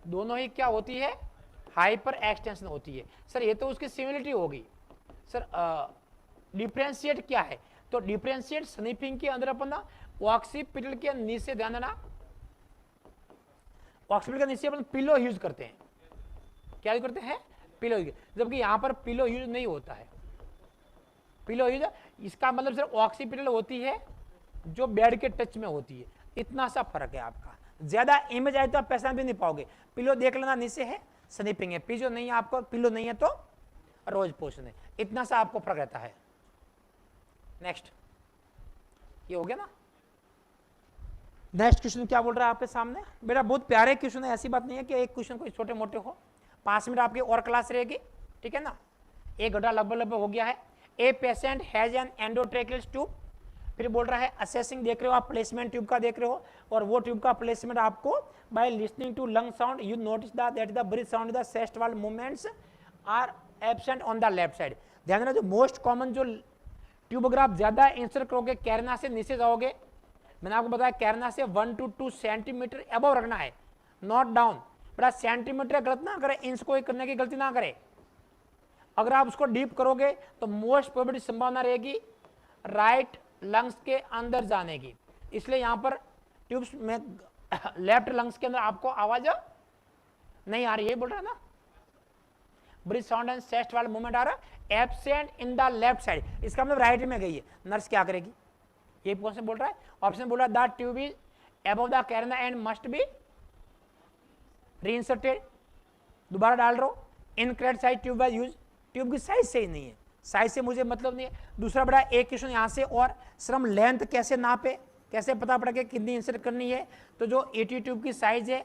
दोनों ही क्या होती है, हाइपर एक्सटेंशन होती है सर। ये तो उसकी सिमिलरिटी होगी सर। डिफरेंशिएट क्या है, तो डिफरेंशिएट स्निपिंग के अंदर अपन ना ऑक्सीपिटल के नीचे, ध्यान देना, ऑक्सीपिटल के नीचे अपन पिलो यूज करते हैं। क्या यूज करते हैं? पिलो, जबकि यहां पर पिलो यूज नहीं होता है। पिलो यूज, इसका मतलब सिर्फ ऑक्सीपिटल होती है जो बेड के टच में होती है, इतना सा फर्क है आपका। ज्यादा इमेज आए तो आप पहचान भी नहीं पाओगे। पिलो देख लेना, नीचे है स्निपिंग है, पिलो नहीं है आपको, पिलो नहीं है तो रोज पोजिशन है, इतना सा आपको फर्क रहता है। नेक्स्ट, ये हो गया ना। नेक्स्ट क्वेश्चन क्या बोल रहा है आपके सामने बेटा, बहुत प्यारे क्वेश्चन है, ऐसी बात नहीं है कि एक क्वेश्चन कोई छोटे मोटे हो। 5 मिनट आपकी और क्लास रहेगी, ठीक है ना, 1 घंटा लगभग हो गया है। A patient has an endotracheal tube, फिर बोल रहा है असेसिंग, देख रहे हो आप, प्लेसमेंट ट्यूब का देख रहे हो, और वो ट्यूब का प्लेसमेंट आपको by listening to lung sound you notice that the breath sound the chest wall movements are absent on the left side. ध्यान रखना, जो मोस्ट कॉमन जो ट्यूब अगर आप ज्यादा आंसर करोगे, कैरना से नीचे जाओगे, मैंने आपको बताया कैरना से 1 to 2 सेंटीमीटर अबव रखना है, नॉट डाउन। बड़ा सेंटीमीटर गलत ना करे, इंच को करने की गलती ना करे। अगर आप उसको डीप करोगे तो मोस्ट प्रोबेबिलिटी संभावना रहेगी राइट लंग्स के अंदर जाने की, इसलिए यहां पर ट्यूब्स में लेफ्ट लंग्स के अंदर आपको आवाज नहीं आ रही है, बोल रहा है ना। ब्रीथ साउंड एंड चेस्ट वाले मूवमेंट आ रहा है absent in the left side, इसका मतलब राइट में गई है। नर्स क्या करेगी, ये क्वेश्चन बोल रहा है। ऑप्शन बोल रहा है the tube is above the carina and must be reinserted, दोबारा डाल रहा हूं, incorrect size tube was use, tube की साइज सही नहीं है, साइज से मुझे मतलब नहीं है। दूसरा बड़ा एक क्वेश्चन यहाँ से, और श्रम लेंथ कैसे नापे, कैसे पता पड़ा कि कितनी इंसर्ट करनी है। तो जो ईटी ट्यूब की साइज है,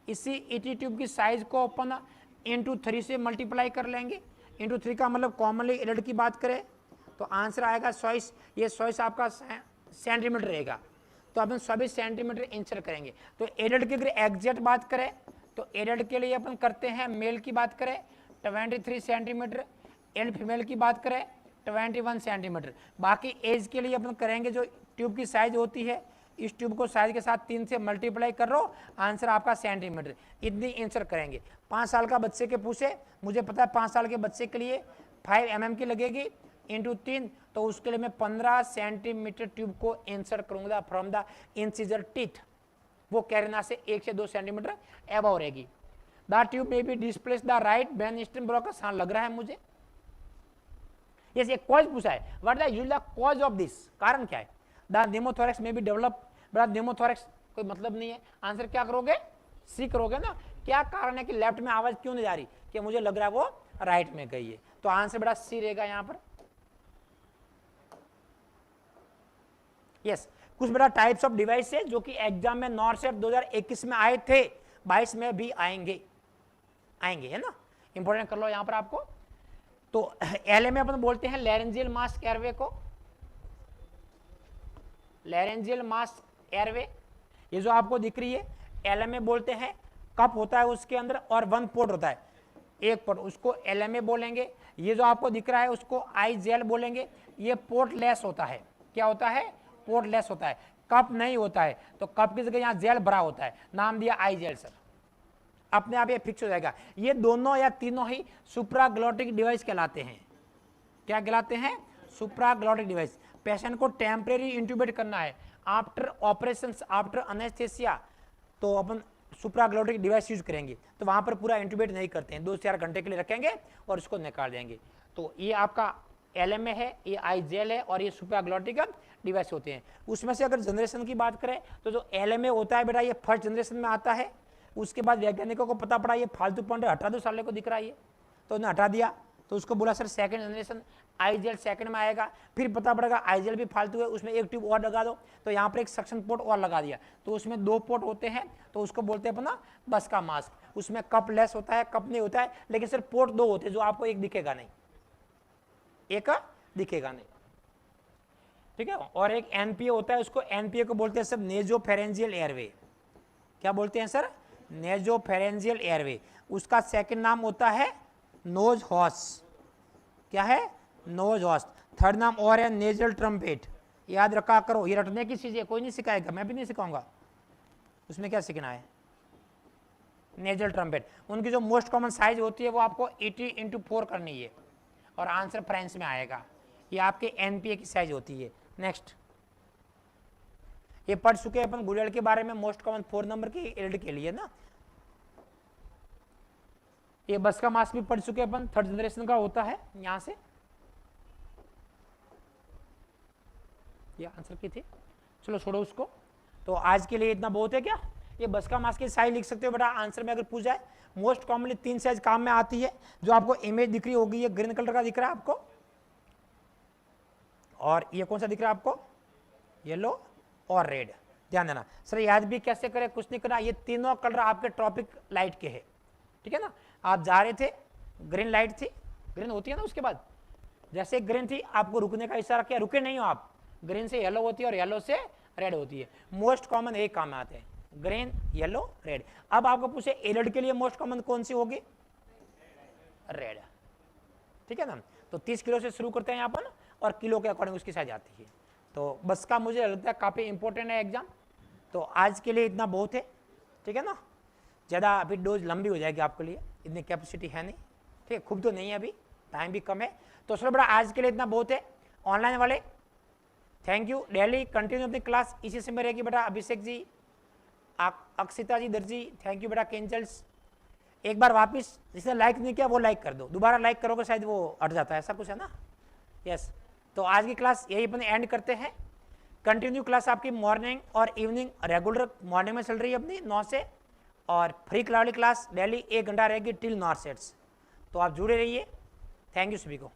इसी ईटी ट्यूब की साइज को अपन इंटू 3 से मल्टीप्लाई कर लेंगे। इंटू 3 का मतलब कॉमनली एडल्ट की बात करें तो आंसर आएगा 100, ये 100 आपका सेंटीमीटर रहेगा, तो अपन 24 सेंटीमीटर इंसर्ट करेंगे। तो एडल्ट की अगर एग्जैक्ट बात करें तो एडल्ट के लिए अपन करते हैं, मेल की बात करें 23 सेंटीमीटर, एंड फीमेल की बात करें 21 सेंटीमीटर। बाकी एज के लिए अपन करेंगे जो ट्यूब की साइज होती है, इस ट्यूब को साइज के साथ 3 से मल्टीप्लाई कर लो, आंसर आपका सेंटीमीटर, इतनी आंसर करेंगे। 5 साल का बच्चे के पूछे, मुझे पता है 5 साल के बच्चे के लिए 5 mm की लगेगी इंटू 3, तो उसके लिए मैं 15 सेंटीमीटर ट्यूब को इंसर्ट करूंगा फ्रॉम द इंसिजर टीथ, वो कैरेना से 1 से 2 सेंटीमीटर एबव रहेगी। द ट्यूब में भी displace the right brain stem Broca's, हाँ लग रहा है मुझे। यस, एक कॉज पूछा है, what the usual cause of this, कारण क्या है। द न्यूमोथोरैक्स में भी डेवलप, बड़ा न्यूमोथोरैक्स कोई मतलब नहीं है, आंसर क्या करोगे, सी करोगे ना। क्या कारण है कि लेफ्ट में आवाज क्यों नहीं जा रही, कि मुझे लग रहा है वो राइट में गई है, तो आंसर बड़ा सी रहेगा यहां पर। यस, कुछ बड़ा टाइप्स ऑफ डिवाइस है जो कि एग्जाम में नॉर्सेट 2021 में आए थे, 22 में भी आएंगे, है ना, इंपॉर्टेंट कर लो यहां पर आपको। तो एलए में अपन बोलते हैं लैरेंजियल मास्क एयरवे को, लैरेंजियल मास्क एयरवे, ये जो आपको दिख रही है एलएमए बोलते हैं। कप होता है उसके अंदर और 1 पोर्ट होता है, एक पोर्ट, उसको एलएमए बोलेंगे। ये जो आपको दिख रहा है उसको आई जेल बोलेंगे। ये पोर्ट लेस होता है, क्या होता है, पोर्ट लेस होता है, कप नहीं होता है, तो कप की जगह यहाँ जेल भरा होता है, नाम दिया आई जेल सर, अपने आप ये फिक्स हो जाएगा। ये दोनों या तीनों ही सुप्राग्लोटिक डिवाइस कहलाते हैं। क्या कहलाते हैं, सुप्राग्लोटिक डिवाइस। पेशेंट को टेम्परेरी इंट्यूबेट करना है आफ्टर ऑपरेशन, आफ्टर अनेस्थेसिया, तो अपन सुप्राग्लोटिक डिवाइस यूज करेंगे, तो वहां पर पूरा इंट्यूबेट नहीं करते हैं, 2 से 4 घंटे के लिए रखेंगे और उसको निकाल देंगे। तो ये आपका एलएमए है, ये आई जेल है, और ये सुप्राग्लोटिक डिवाइस होते हैं। उसमें से अगर जनरेशन की बात करें तो जो एलएमए होता है बेटा, ये फर्स्ट जनरेशन में आता है। उसके बाद वैज्ञानिकों को पता पड़ा ये फालतू पॉइंट हटा दो, साले को दिख रहा है ये, तो उन्हें हटा दिया, तो उसको बोला सर सेकंड जनरेशन आई जेल सेकंड में आएगा। फिर पता पड़ेगा आई जेल भी फालतू है, उसमें एक ट्यूब और लगा दो, तो यहाँ पर एक सक्शन पोर्ट और लगा दिया, तो उसमें 2 पोर्ट होते हैं, तो उसको बोलते हैं अपना बस का मास्क। उसमें कप लेस होता है, कप नहीं होता है, लेकिन सर पोर्ट 2 होते हैं, जो आपको एक दिखेगा नहीं, एक दिखेगा नहीं, ठीक है। और एक एनपीए होता है, उसको एनपीए को बोलते हैं सर नेजोफेरेंजियल एयरवे। क्या बोलते हैं सर, नेजोफेरेंजियल एयरवे। उसका सेकंड नाम होता है नोज हॉर्स, क्या है, नोज हॉर्स। थर्ड नाम और है नेजल ट्रम्पेट, याद रखा करो, ये रटने की चीज है, कोई नहीं सिखाएगा, मैं भी नहीं सिखाऊंगा, उसमें क्या सीखना है, नेजल ट्रम्पेट। उनकी जो मोस्ट कॉमन साइज होती है वो आपको 80x4 करनी है, और आंसर फ्रेंच में आएगा। ये आपके एनपीए की साइज होती है। नेक्स्ट, ये पढ़ चुके हैं अपन गुड़ियल के बारे में, मोस्ट कॉमन 4 नंबर की एल्ड के लिए ना। ये बस का मास्क भी पढ़ चुके हैं अपन, 3rd जनरेशन का होता है, यहां से ये आंसर की थी, चलो छोड़ो उसको। तो आज के लिए इतना बहुत है क्या, ये बस का मास्क की साइज लिख सकते हो बेटा, आंसर में अगर पूछ जाए। मोस्ट कॉमनली 3 साइज काम में आती है, जो आपको इमेज दिख रही होगी, ये ग्रीन कलर का दिख रहा है आपको, और ये कौन सा दिख रहा है आपको, येलो और रेड। ध्यान देना सर, याद भी कैसे करें, कुछ नहीं करना, ये तीनों कलर आपके ट्रॉपिक लाइट के हैं, ठीक है ना। आप जा रहे थे, ग्रीन लाइट थी, ग्रीन होती है ना, उसके बाद जैसे ग्रीन थी आपको रुकने का इशारा किया, रुके नहीं हो आप, ग्रीन से येलो होती है और येलो से रेड होती है। मोस्ट कॉमन एक काम में आते हैं, ग्रीन, येलो, रेड। अब आपको पूछे एलर्ड के लिए मोस्ट कॉमन कौन सी होगी, रेड, ठीक है ना। तो 30 किलो से शुरू करते हैं यहाँ पर, और किलो के अकॉर्डिंग उसकी साइज आती है। तो बस का मुझे लगता है काफ़ी इंपॉर्टेंट है एग्जाम। तो आज के लिए इतना बहुत है, ठीक है ना, ज़्यादा अभी डोज लंबी हो जाएगी आपके लिए, इतनी कैपेसिटी है नहीं, ठीक है, खूब तो नहीं है अभी, टाइम भी कम है। तो चलो बेटा आज के लिए इतना बहुत है। ऑनलाइन वाले थैंक यू, डेली कंटिन्यू अपनी क्लास इसी से में रहेगी बेटा। अभिषेक जी, अक्षिता जी, दर्जी, थैंक यू बेटा। केंजल्स, एक बार वापस जिसने लाइक नहीं किया वो लाइक कर दो, दोबारा लाइक करोगे शायद वो हट जाता है, ऐसा कुछ है ना। यस, तो आज की क्लास यही अपने एंड करते हैं। कंटिन्यू क्लास आपकी मॉर्निंग और इवनिंग रेगुलर मॉर्निंग में चल रही है अपनी 9 से, और फ्री वाली क्लास डेली 1 घंटा रहेगी टिल नॉर सेट्स। तो आप जुड़े रहिए। थैंक यू सभी को।